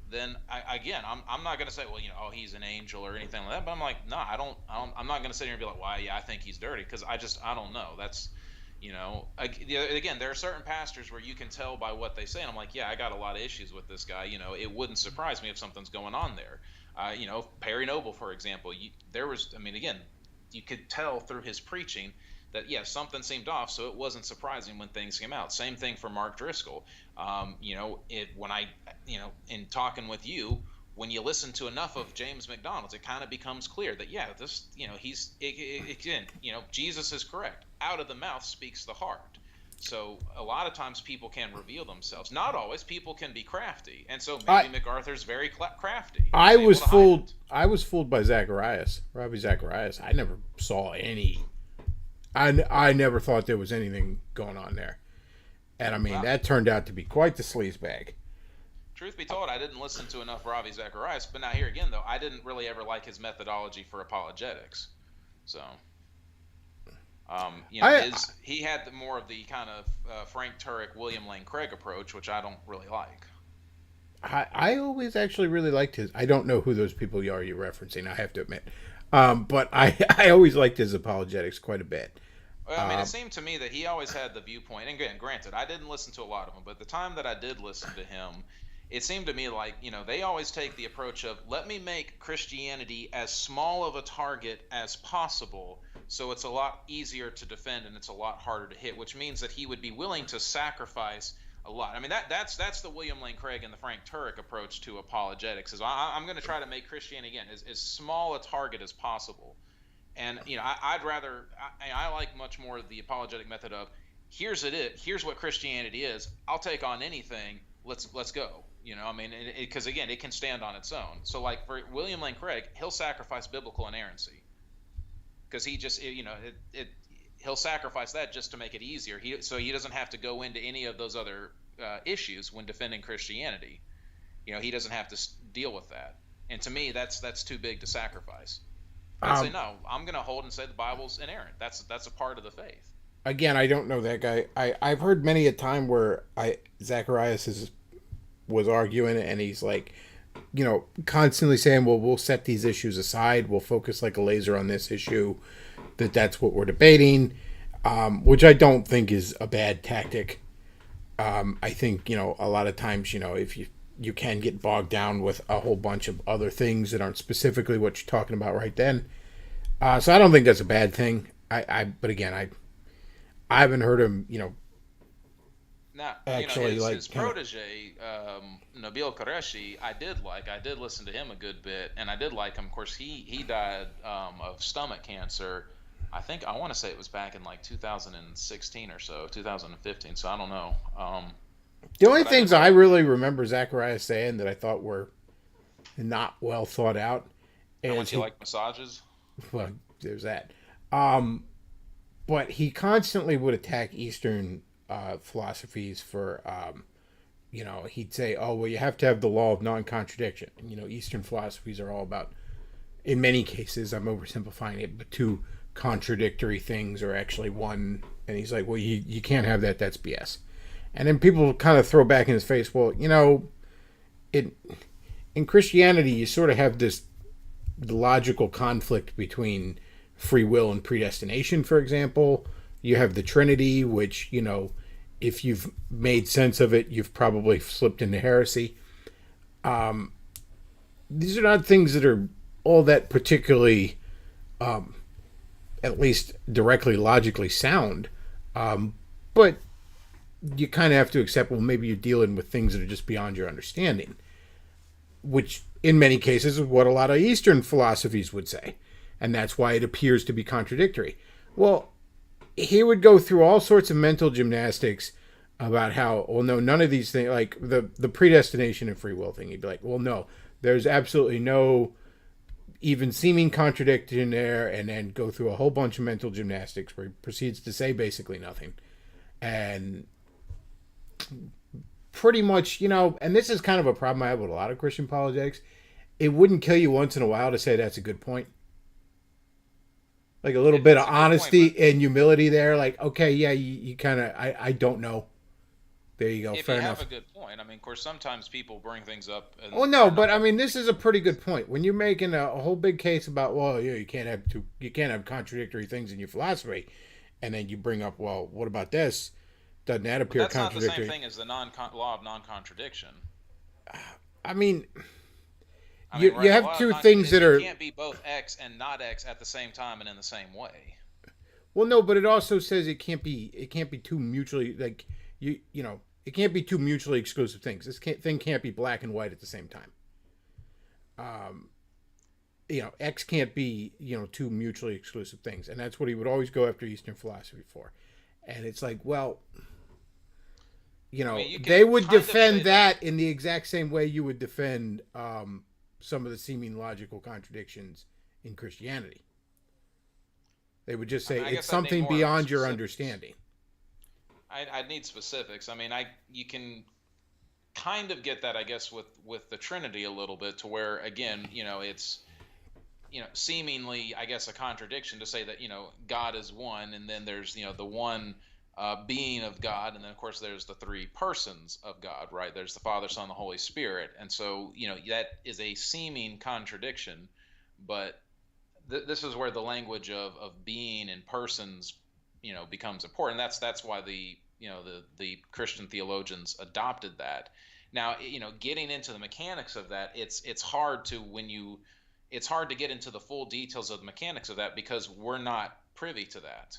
then again, I'm not gonna say, well, oh, he's an angel or anything like that. But I'm like, no, I'm not gonna sit here and be like, why, yeah, I think he's dirty, because I don't know. That's again, there are certain pastors where you can tell by what they say, and I'm like, yeah, I got a lot of issues with this guy. It wouldn't surprise me if something's going on there. Perry Noble, for example, there was, I mean, again, you could tell through his preaching that something seemed off, so it wasn't surprising when things came out. Same thing for Mark Driscoll. When I, in talking with you, when you listen to enough of James McDonald's, it kind of becomes clear that this, again, Jesus is correct. Out of the mouth speaks the heart. So a lot of times people can reveal themselves. Not always. People can be crafty, and so maybe I MacArthur's very crafty. I He's able was to hide fooled. it. I was fooled by Zacharias, Robbie Zacharias. I never saw any. I never thought there was anything going on there, and I mean Well, that turned out to be quite the sleaze bag. truth be told, I didn't listen to enough Ravi Zacharias. But now here again, though, I didn't really ever like his methodology for apologetics. So, I he had more of the kind of Frank Turek, William Lane Craig approach, which I don't really like. I always actually really liked his. I don't know who those people are you're referencing. I have to admit, but I always liked his apologetics quite a bit. Well, I mean, it Um, seemed to me that he always had the viewpoint. And again, granted, I didn't listen to a lot of them, but the time that I did listen to him, it seemed to me like, they always take the approach of, let me make Christianity as small of a target as possible, so it's a lot easier to defend and it's a lot harder to hit, which means that he would be willing to sacrifice a lot. I mean, that's the William Lane Craig and the Frank Turek approach to apologetics. Is I'm going to try to make Christianity, again, as small a target as possible. And I'd rather I like much more the apologetic method of, here's what Christianity is. I'll take on anything. Let's go. I mean, because again, it can stand on its own. So like for William Lane Craig, he'll sacrifice biblical inerrancy because he just he'll sacrifice that just to make it easier. So he doesn't have to go into any of those other issues when defending Christianity. He doesn't have to deal with that. And to me, that's too big to sacrifice. I'd say um, no. I'm going to hold and say the Bible's inerrant. That's a part of the faith. again, I don't know that guy. I've heard many a time where Zacharias was arguing and he's like, constantly saying, well, we'll set these issues aside. We'll focus like a laser on this issue. That's what we're debating, which I don't think is a bad tactic. I think, a lot of times, if you can get bogged down with a whole bunch of other things that aren't specifically what you're talking about right then. So I don't think that's a bad thing. But again, I haven't heard him, Now, actually his kind of. protege, Nabil Qureshi, I did like. I did listen to him a good bit, and I did like him. Of course, he died of stomach cancer. I want to say it was back in like 2016 or so, 2015. So I don't know. The only But I did things I like. really remember Zacharias saying that I thought were not well thought out How is much you like massages? well, there's that. Um, but he constantly would attack Eastern philosophies for, he'd say, oh, well, you have to have the law of non contradiction. Eastern philosophies are all about, in many cases, I'm oversimplifying it, but two contradictory things are actually one. And he's like, well, you can't have that. That's BS. And then people kind of throw back in his face, well, it in Christianity, you sort of have this the logical conflict between free will and predestination, for example. You have the Trinity, which, if you've made sense of it, you've probably slipped into heresy. These are not things that are all that particularly, at least directly logically sound. But you kind of have to accept, well, maybe you're dealing with things that are just beyond your understanding, which in many cases is what a lot of Eastern philosophies would say. And that's why it appears to be contradictory. Well, he would go through all sorts of mental gymnastics about how, well, no, none of these things, like the predestination and free will thing, he'd be like, well, no, there's absolutely no even seeming contradiction there, and then go through a whole bunch of mental gymnastics where he proceeds to say basically nothing. And pretty much, and this is kind of a problem I have with a lot of Christian apologetics, it wouldn't kill you once in a while to say that's a good point. Like a little bit of honesty and humility there. Like, okay, yeah, you kind of, I don't know. There you go. If fair you enough. have a good point, I mean, of course, sometimes people bring things up. And Oh no, but I mean, this is a pretty good point. When you're making a whole big case about, well, yeah, you can't have contradictory things in your philosophy, and then you bring up, well, what about this? Doesn't that appear contradictory? That's not the same thing as the law of non-contradiction. I mean, right, you have two things that are. You can't be both X and not X at the same time and in the same way. Well, no, but it also says it can't be too mutually like it can't be two mutually exclusive things. This thing can't be black and white at the same time. X can't be two mutually exclusive things, and that's what he would always go after Eastern philosophy for. And it's like, well, they would defend that in the exact same way you would defend some of the seeming logical contradictions in Christianity. They would just say it's something beyond your understanding. I'd need specifics. I mean, you can kind of get that, I guess, with the Trinity a little bit, to where, again, it's seemingly, I guess, a contradiction to say that God is one, and then there's the one being of God, and then of course there's the three persons of God, right? There's the Father, Son, the Holy Spirit, and so that is a seeming contradiction, but this is where the language of being and persons becomes important. That's why the Christian theologians adopted that. Now, getting into the mechanics of that, it's hard to get into the full details of the mechanics of that, because we're not privy to that.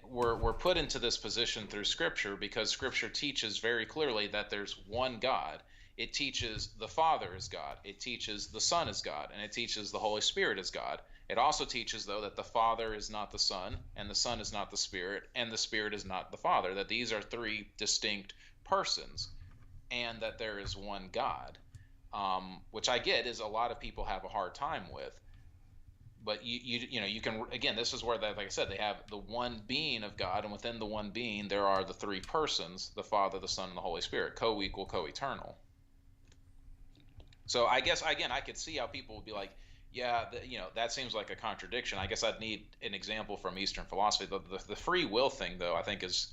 We're put into this position through Scripture, because Scripture teaches very clearly that there's one God. It teaches the Father is God. It teaches the Son is God, and it teaches the Holy Spirit is God. It also teaches, though, that the Father is not the Son, and the Son is not the Spirit, and the Spirit is not the Father, that these are three distinct persons, and that there is one God, which I get is a lot of people have a hard time with. But you can, again, this is where, like I said, they have the one being of God, and within the one being there are the three persons, the Father, the Son, and the Holy Spirit, co-equal, co-eternal. So I guess, again, I could see how people would be like, yeah, that seems like a contradiction. I guess I'd need an example from Eastern philosophy. The free will thing, though, I think is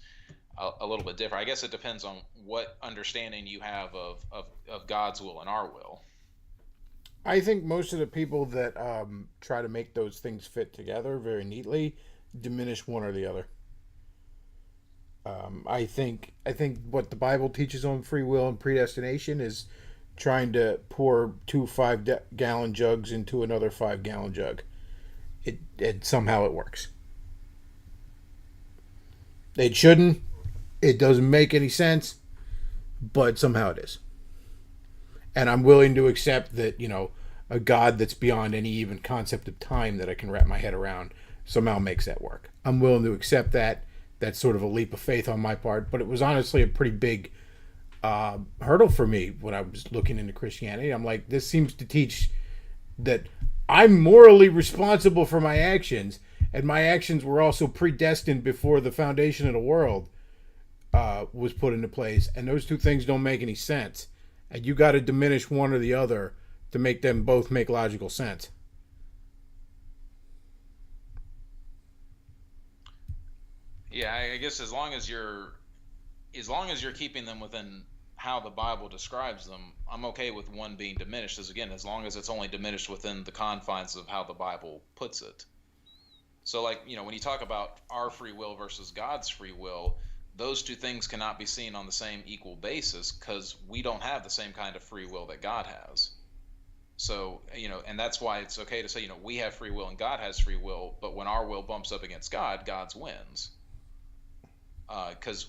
a little bit different. I guess it depends on what understanding you have of God's will and our will. I think most of the people that try to make those things fit together very neatly diminish one or the other. I think what the Bible teaches on free will and predestination is trying to pour two 5-gallon jugs into another 5-gallon jug. It somehow it works. It shouldn't. It doesn't make any sense, but somehow it is. And I'm willing to accept that, a God that's beyond any even concept of time that I can wrap my head around somehow makes that work. I'm willing to accept that. That's sort of a leap of faith on my part, but it was honestly a pretty big hurdle for me when I was looking into Christianity. I'm like, this seems to teach that I'm morally responsible for my actions, and my actions were also predestined before the foundation of the world was put into place, and those two things don't make any sense, and you got to diminish one or the other to make them both make logical sense. Yeah, I guess as long as you're keeping them within how the Bible describes them, I'm okay with one being diminished, as long as it's only diminished within the confines of how the Bible puts it. So, like, when you talk about our free will versus God's free will, those two things cannot be seen on the same equal basis, because we don't have the same kind of free will that God has. So, and that's why it's okay to say, we have free will and God has free will, but when our will bumps up against God's wins. Because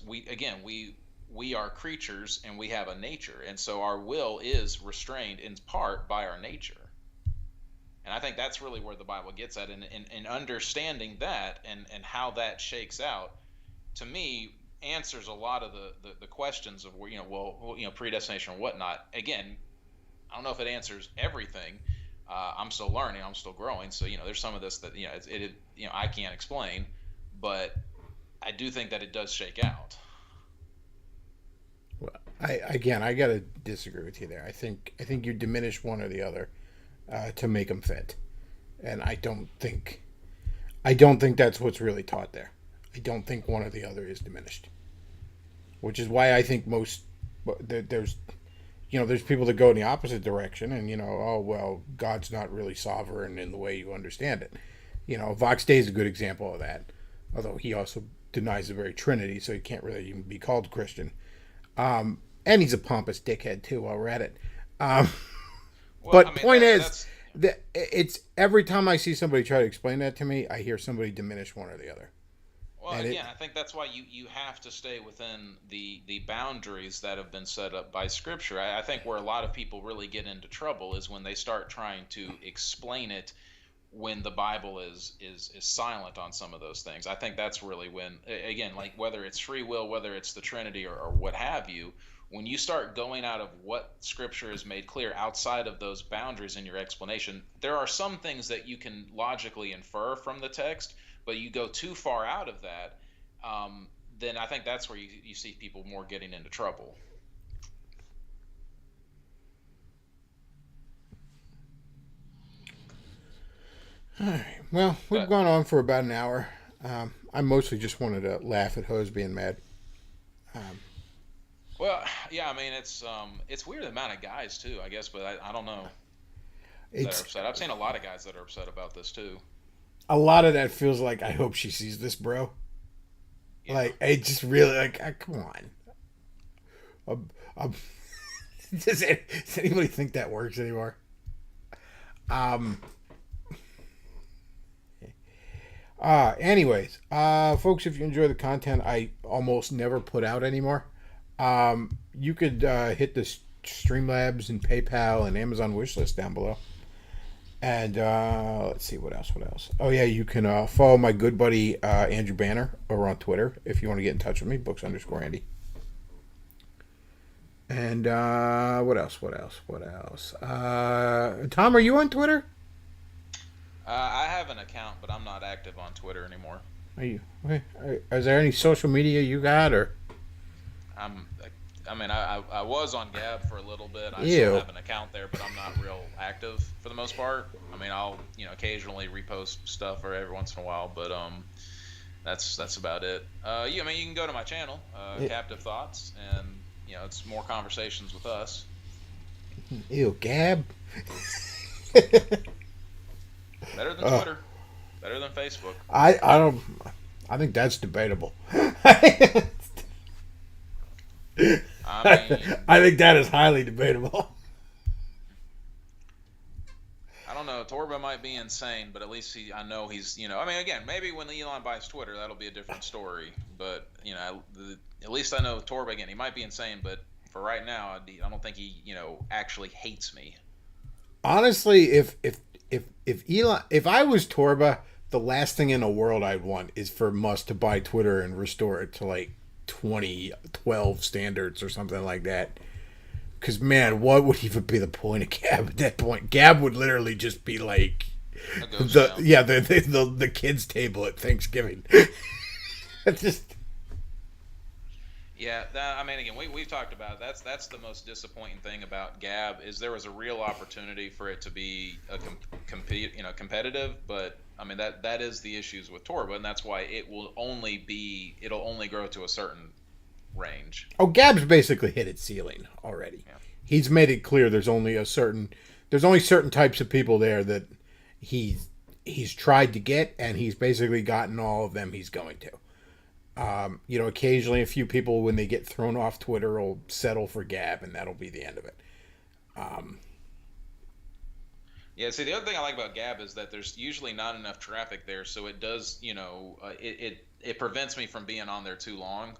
we are creatures and we have a nature, and so our will is restrained in part by our nature. And I think that's really where the Bible gets at, and understanding that and how that shakes out, to me, answers a lot of the questions of where, predestination or whatnot. Again, I don't know if it answers everything. I'm still learning. I'm still growing. So, there's some of this that, I can't explain, but I do think that it does shake out. Well, I gotta disagree with you there. I think you diminish one or the other to make them fit, and I don't think that's what's really taught there. I don't think one or the other is diminished, which is why I think there's people that go in the opposite direction, and oh well, God's not really sovereign in the way you understand it. Vox Day is a good example of that, although he also denies the very Trinity, so he can't really even be called Christian. And he's a pompous dickhead too while we're at it. But point is that it's every time I see somebody try to explain that to me, I hear somebody diminish one or the other. Well, and again, I think that's why you have to stay within the boundaries that have been set up by Scripture. I think where a lot of people really get into trouble is when they start trying to explain it when the Bible is silent on some of those things. I think that's really when, again, like whether it's free will, whether it's the Trinity or what have you, when you start going out of what Scripture has made clear outside of those boundaries in your explanation, there are some things that you can logically infer from the text, but you go too far out of that, then I think that's where you see people more getting into trouble. All right. Well, we've gone on for about an hour. I mostly just wanted to laugh at Hose being mad. Well, yeah, I mean, it's weird the amount of guys too, I guess, but I don't know that are upset. I've seen a lot of guys that are upset about this too. A lot of that feels like, I hope she sees this, bro. Yeah. Like, it just really, like, come on. Does anybody think that works anymore? Anyways, folks, if you enjoy the content I almost never put out anymore, you could hit the Streamlabs and PayPal and Amazon wishlist down below. And let's see, what else? Oh, yeah, you can follow my good buddy Andrew Banner over on Twitter if you want to get in touch with me, books_Andy. And what else? Tom, are you on Twitter? I have an account, but I'm not active on Twitter anymore. Are you? Is there any social media you got, or? I was on Gab for a little bit. I still have an account there, but I'm not real active for the most part. I mean, I'll occasionally repost stuff or every once in a while, but that's about it. You can go to my channel, Captive Thoughts, and it's more conversations with us. Ew, Gab. Better than Twitter. Better than Facebook. I don't. I think that's debatable. I think that is highly debatable. I don't know. Torba might be insane, but at least I know he's. Again, maybe when Elon buys Twitter, that'll be a different story. But at least I know Torba, again, he might be insane, but for right now, I don't think he actually hates me. Honestly, if I was Torba, the last thing in the world I'd want is for Musk to buy Twitter and restore it to like 2012 standards or something like that. Because man, what would even be the point of Gab at that point? Gab would literally just be like the kids' table at Thanksgiving. Just. Yeah, again, we've talked about it. That's the most disappointing thing about Gab is there was a real opportunity for it to be competitive, but that is the issues with Torba, and that's why it'll only grow to a certain range. Oh, Gab's basically hit its ceiling already. Yeah. He's made it clear there's only certain types of people there that he's tried to get, and he's basically gotten all of them he's going to. Occasionally a few people, when they get thrown off Twitter, will settle for Gab, and that'll be the end of it. Yeah, see, the other thing I like about Gab is that there's usually not enough traffic there, so it does, it prevents me from being on there too long.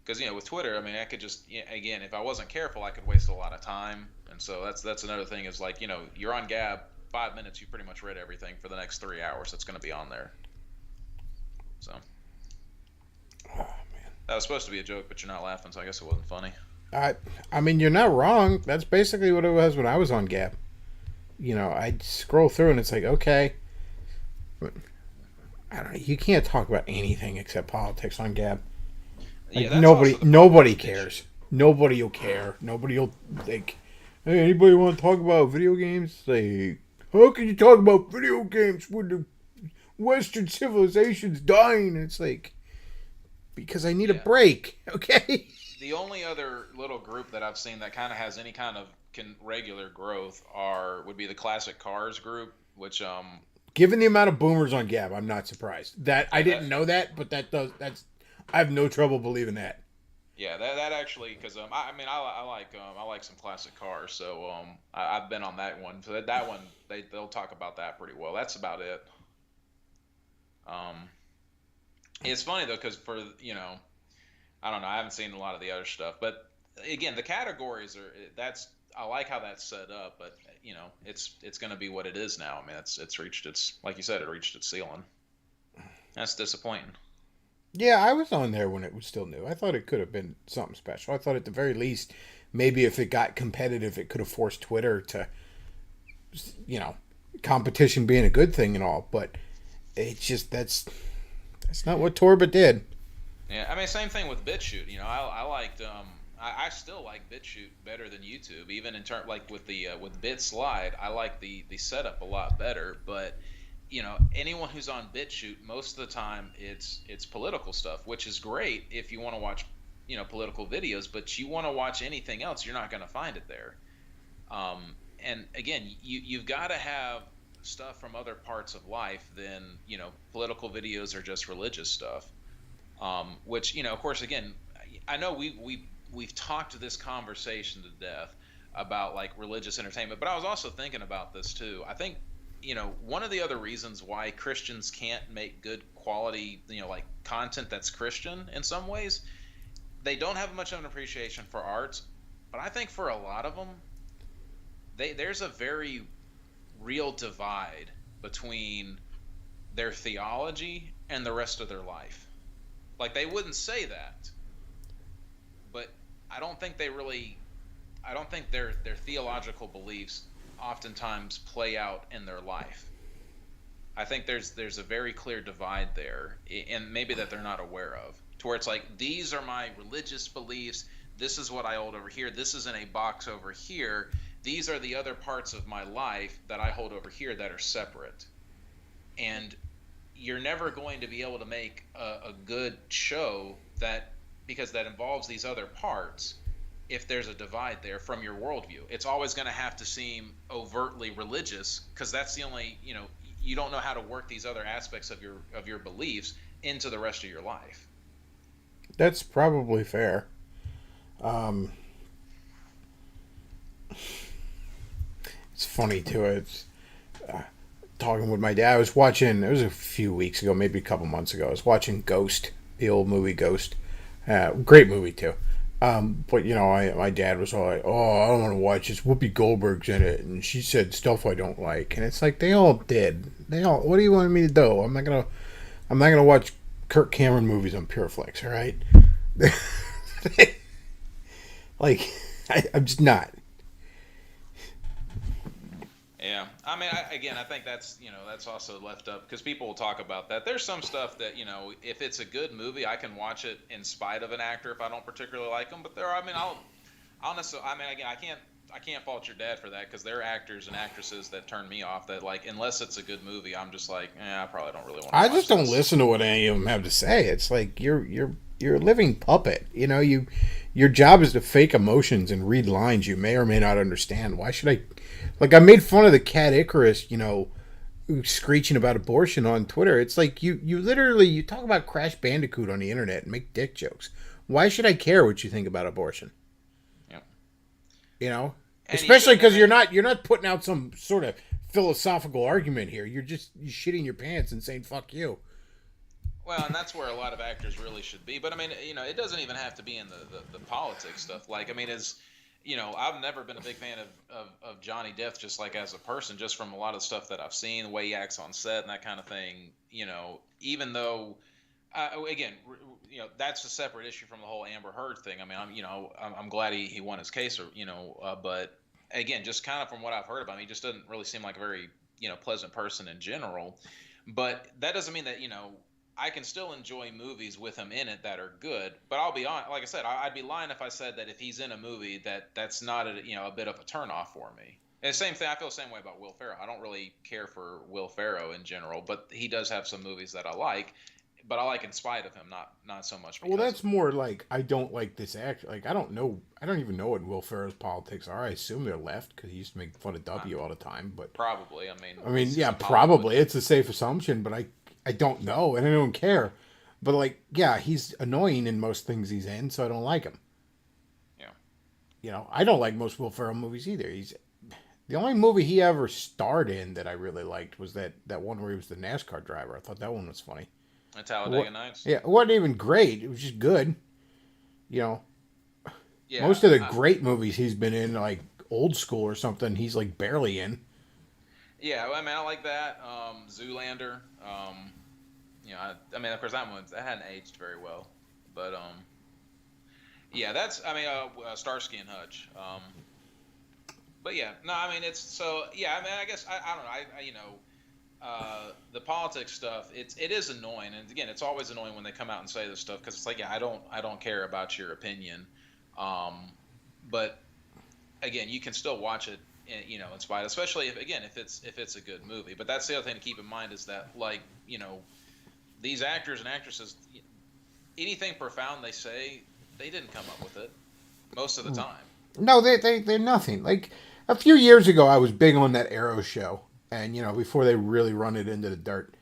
Because, with Twitter, I mean, I could just, again, if I wasn't careful, I could waste a lot of time. And so that's another thing is like, you're on Gab, 5 minutes, you pretty much read everything for the next 3 hours that's going to be on there. So. Oh, man. That was supposed to be a joke, but you're not laughing, so I guess it wasn't funny. I mean, you're not wrong. That's basically what it was when I was on Gab. I'd scroll through and it's like, okay. But, I don't know. You can't talk about anything except politics on Gab. Like, Yeah, nobody cares. Nobody will care. Nobody will think, hey, anybody want to talk about video games? Like, how can you talk about video games when the Western civilization's dying? It's like, because I need a break, okay? The only other little group that I've seen that kind of has any kind of regular growth would be the classic cars group, which given the amount of boomers on Gab, I'm not surprised. I didn't know that, but I have no trouble believing that. Yeah, that actually, because I like some classic cars, so I've been on that one. So that one they'll talk about that pretty well. That's about it. It's funny though, because for I don't know, I haven't seen a lot of the other stuff, but again, the categories I like how that's set up, but it's going to be what it is now. I mean, it's reached its, like you said, it reached its ceiling. That's disappointing. Yeah, I was on there when it was still new. I thought it could have been something special. I thought at the very least, maybe if it got competitive, it could have forced Twitter to, competition being a good thing and all. But it's just that's not what Torba did. Yeah, I mean, same thing with BitChute. I liked I still like BitChute better than YouTube, even in terms like with BitSlide. I like the setup a lot better, but anyone who's on BitChute, most of the time it's political stuff, which is great if you want to watch political videos, but you want to watch anything else, you're not going to find it there. And again, you've got to have stuff from other parts of life than political videos or just religious stuff. Which of course, again, I know we've talked this conversation to death about like religious entertainment, but I was also thinking about this too. I think one of the other reasons why Christians can't make good quality like content that's Christian in some ways, they don't have much of an appreciation for arts, but I think for a lot of them there's a very real divide between their theology and the rest of their life. Like, they wouldn't say that, but I don't think their theological beliefs oftentimes play out in their life. I think there's a very clear divide there, and maybe that they're not aware of, to where it's like, these are my religious beliefs, this is what I hold over here, this is in a box over here, these are the other parts of my life that I hold over here that are separate. And you're never going to be able to make a good show because that involves these other parts if there's a divide there from your worldview. It's always going to have to seem overtly religious, because that's the only, you don't know how to work these other aspects of your beliefs into the rest of your life. That's probably fair. It's funny too. It's talking with my dad. I was watching, it was a few weeks ago, maybe a couple months ago. I was watching Ghost, the old movie Ghost. Great movie too. But my dad was all like, "Oh, I don't want to watch this. Whoopi Goldberg's in it, and she said stuff I don't like." And it's like, they all did. What do you want me to do? I'm not gonna watch Kirk Cameron movies on Pureflix. All right. Like, I'm just not. Yeah, I mean, I think that's also left up because people will talk about that. There's some stuff that if it's a good movie, I can watch it in spite of an actor if I don't particularly like them. But again, I can't fault your dad for that, because there are actors and actresses that turn me off. That, like, unless it's a good movie, I'm just like, I probably don't really want to. I just don't listen to what any of them have to say. It's like you're you're a living puppet. Your job is to fake emotions and read lines you may or may not understand. Why should I? Like, I made fun of the cat Icarus, screeching about abortion on Twitter. It's like you literally you talk about Crash Bandicoot on the internet and make dick jokes. Why should I care what you think about abortion? Yeah. And especially because you're not putting out some sort of philosophical argument here. You're shitting your pants and saying fuck you. Well, and that's where a lot of actors really should be. But I mean, it doesn't even have to be in the politics stuff. Like, I mean, I've never been a big fan of Johnny Depp, just like as a person, just from a lot of stuff that I've seen, the way he acts on set and that kind of thing. Even though, again, that's a separate issue from the whole Amber Heard thing. I mean, I'm glad he won his case, but again, just kind of from what I've heard about him, he just doesn't really seem like a very pleasant person in general. But that doesn't mean that I can still enjoy movies with him in it that are good, but I'll be honest. Like I said, I'd be lying if I said that if he's in a movie that's not a bit of a turnoff for me. And the same thing, I feel the same way about Will Ferrell. I don't really care for Will Ferrell in general, but he does have some movies that I like. But I like in spite of him, not so much. Well, that's more like I don't like this actor. Like I don't even know what Will Ferrell's politics are. I assume they're left because he used to make fun of W all the time. But probably, yeah, probably it's a safe assumption. But I don't know, and I don't care. But like, yeah, he's annoying in most things he's in, so I don't like him. Yeah. I don't like most Will Ferrell movies either. The only movie he ever starred in that I really liked was that one where he was the NASCAR driver. I thought that one was funny. Talladega Nights. Yeah, it wasn't even great. It was just good. Yeah, most of the great movies he's been in, like Old School or something, he's like barely in. Yeah, I mean, I like that. Zoolander. Of course, that hadn't aged very well, but yeah, Starsky and Hutch. But yeah, no, I mean, it's so yeah. I mean, I guess I don't know. The politics stuff, it is annoying, and again, it's always annoying when they come out and say this stuff because it's like, yeah, I don't care about your opinion, but again, you can still watch it, in spite, especially if it's a good movie. But that's the other thing to keep in mind is that, like, these actors and actresses, anything profound they say, they didn't come up with it most of the time. No, they're nothing. Like a few years ago, I was big on that Arrow show. And, before they really run it into the dirt.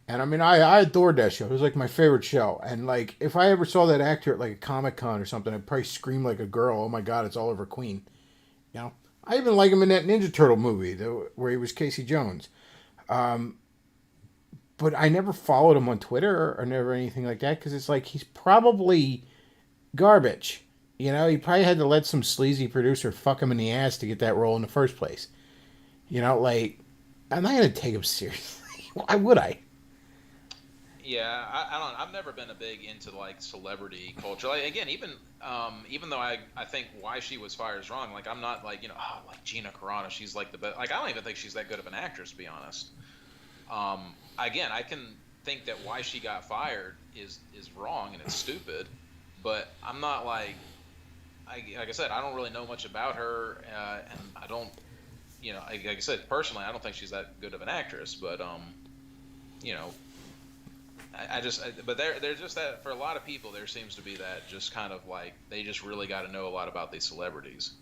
And, I mean, I adored that show. It was, like, my favorite show. And, like, if I ever saw that actor at, like, a Comic-Con or something, I'd probably scream like a girl, oh, my God, it's Oliver Queen. I even like him in that Ninja Turtle movie where he was Casey Jones. But I never followed him on Twitter or never anything like that because it's like he's probably garbage. He probably had to let some sleazy producer fuck him in the ass to get that role in the first place. Like... I'm not going to take him seriously. Why would I? Yeah, I don't. I've never been a big into like celebrity culture. Like, again, even though I think why she was fired is wrong. Like, I'm not like like Gina Carano. She's like the best. Like, I don't even think she's that good of an actress, to be honest. Again, I can think that why she got fired is wrong and it's stupid, but I'm not like I said, I don't really know much about her, and I don't. Like I said, personally, I don't think she's that good of an actress, but but they're just that for a lot of people, there seems to be that just kind of like they just really got to know a lot about these celebrities.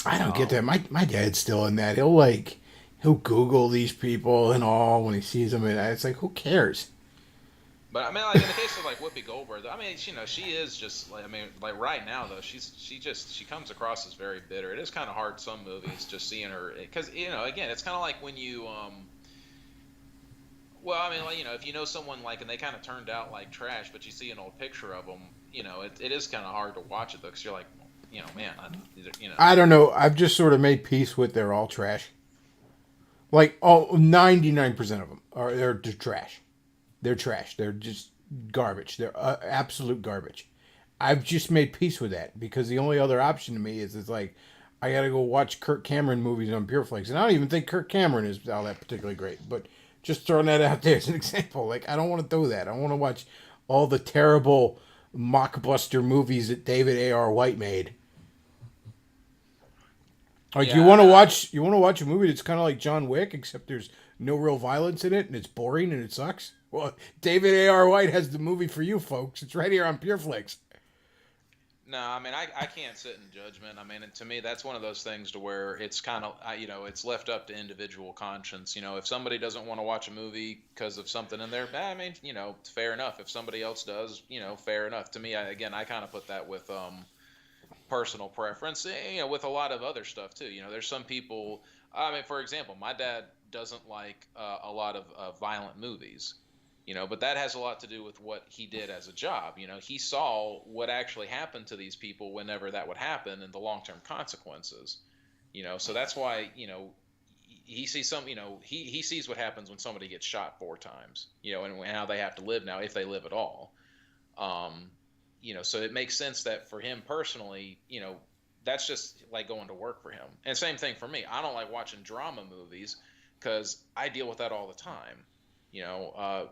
I don't get that. My dad's still in that. He'll Google these people and all when he sees them, and it's like, who cares? But I mean, like in the case of like Whoopi Goldberg, I mean, she is just like, I mean, like right now though, she comes across as very bitter. It is kind of hard some movies just seeing her because again, it's kind of like when you well, I mean, like, if someone like and they kind of turned out like trash, but you see an old picture of them, it is kind of hard to watch it though because you're like, man, I don't know. I've just sort of made peace with they're all trash. Like 99% of them they're trash. They're trash. They're just garbage. They're absolute garbage. I've just made peace with that because the only other option to me is it's like I got to go watch Kirk Cameron movies on PureFlix, and I don't even think Kirk Cameron is all that particularly great. But just throwing that out there as an example, like I don't want to do that. I want to watch all the terrible mockbuster movies that David A.R. White made. Like you want to watch a movie that's kind of like John Wick, except there's no real violence in it, and it's boring and it sucks. Well, David A.R. White has the movie for you, folks. It's right here on PureFlix. No, I mean, I can't sit in judgment. I mean, and to me, that's one of those things to where it's kind of, it's left up to individual conscience. If somebody doesn't want to watch a movie because of something in there, I mean, it's fair enough. If somebody else does, fair enough. To me, again, I kind of put that with personal preference. With a lot of other stuff too. There's some people. I mean, for example, my dad doesn't like a lot of violent movies. But that has a lot to do with what he did as a job. He saw what actually happened to these people whenever that would happen and the long-term consequences. So that's why, he sees he sees what happens when somebody gets shot 4 times, and how they have to live now if they live at all. Um, so it makes sense that for him personally, that's just like going to work for him. And same thing for me. I don't like watching drama movies because I deal with that all the time.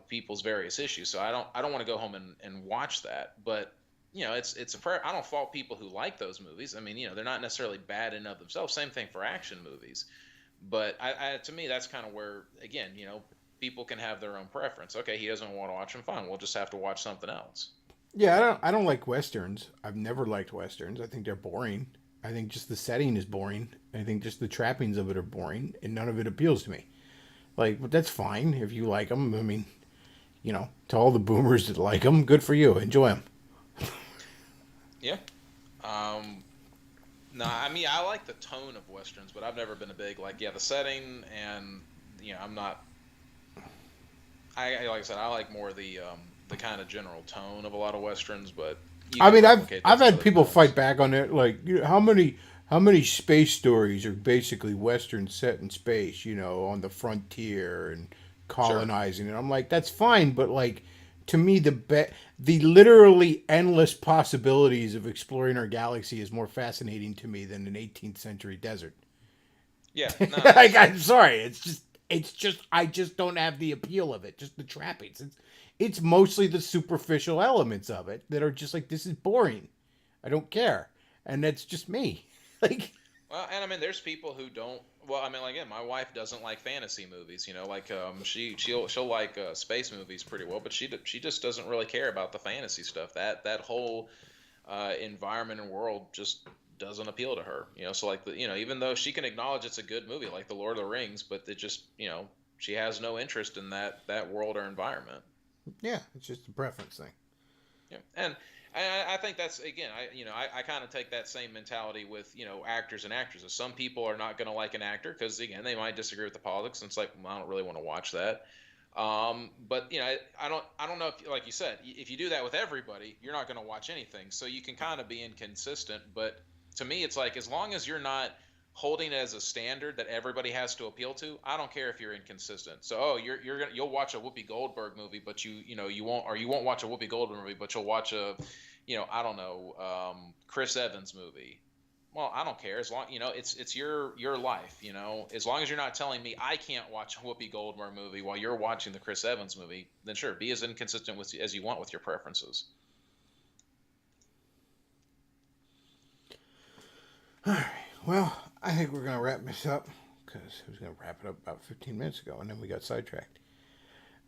People's various issues. So I don't want to go home and watch that. But it's a prayer. I don't fault people who like those movies. I mean, they're not necessarily bad in of themselves. Same thing for action movies. But to me, that's kind of where, again, people can have their own preference. Okay, he doesn't want to watch them. Fine, we'll just have to watch something else. Yeah, I don't like westerns. I've never liked westerns. I think they're boring. I think just the setting is boring. I think just the trappings of it are boring, and none of it appeals to me. Like, but that's fine if you like them. I mean, to all the boomers that like them, good for you. Enjoy them. Yeah. Um, no, I mean, I like the tone of westerns, but I've never been a big like, yeah, the setting and I'm not. Like I said, I like more the kind of general tone of a lot of westerns, but you I can mean, I've replicate I've those in had other people films. fight back on it. Like, how many space stories are basically westerns set in space? On the frontier and Sure. colonizing it. I'm like, that's fine, but like, to me, the literally endless possibilities of exploring our galaxy is more fascinating to me than an 18th century desert. Yeah. No, that's Like, true. I'm sorry, it's just I just don't have the appeal of it. Just the trappings. It's mostly the superficial elements of it that are just like, this is boring. I don't care, and that's just me. Like, Well, and I mean, there's people who don't. Well, I mean, like, again, my wife doesn't like fantasy movies. Like she'll like space movies pretty well, but she just doesn't really care about the fantasy stuff. That whole environment and world just doesn't appeal to her. So like even though she can acknowledge it's a good movie, like The Lord of the Rings, but it just she has no interest in that world or environment. yeah, it's just a preference thing. Yeah, and I think that's again, I kind of take that same mentality with actors and actresses. Some people are not going to like an actor because again they might disagree with the politics, and it's like, well, I don't really want to watch that. But I don't know if, like you said, if you do that with everybody, you're not going to watch anything. So you can kind of be inconsistent. But to me, it's like as long as you're not holding it as a standard that everybody has to appeal to, I don't care if you're inconsistent. So you'll watch a Whoopi Goldberg movie, but you won't watch a Whoopi Goldberg movie, but you'll watch a I don't know, Chris Evans movie. Well, I don't care as long it's your life. As long as you're not telling me I can't watch a Whoopi Goldberg movie while you're watching the Chris Evans movie, then sure, be as inconsistent as you want with your preferences. All right. Well, I think we're gonna wrap this up because I was gonna wrap it up about 15 minutes ago, and then we got sidetracked.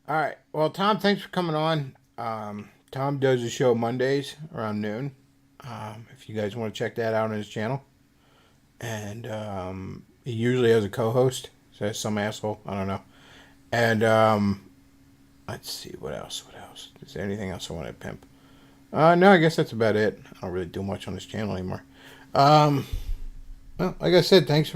All right. Well, Tom, thanks for coming on. Tom does a show Mondays around noon. If you guys want to check that out on his channel, and he usually has a co-host. So that's some asshole. I don't know. And let's see what else. What else? Is there anything else I want to pimp? No, I guess that's about it. I don't really do much on this channel anymore. Um, well, like I said, thanks for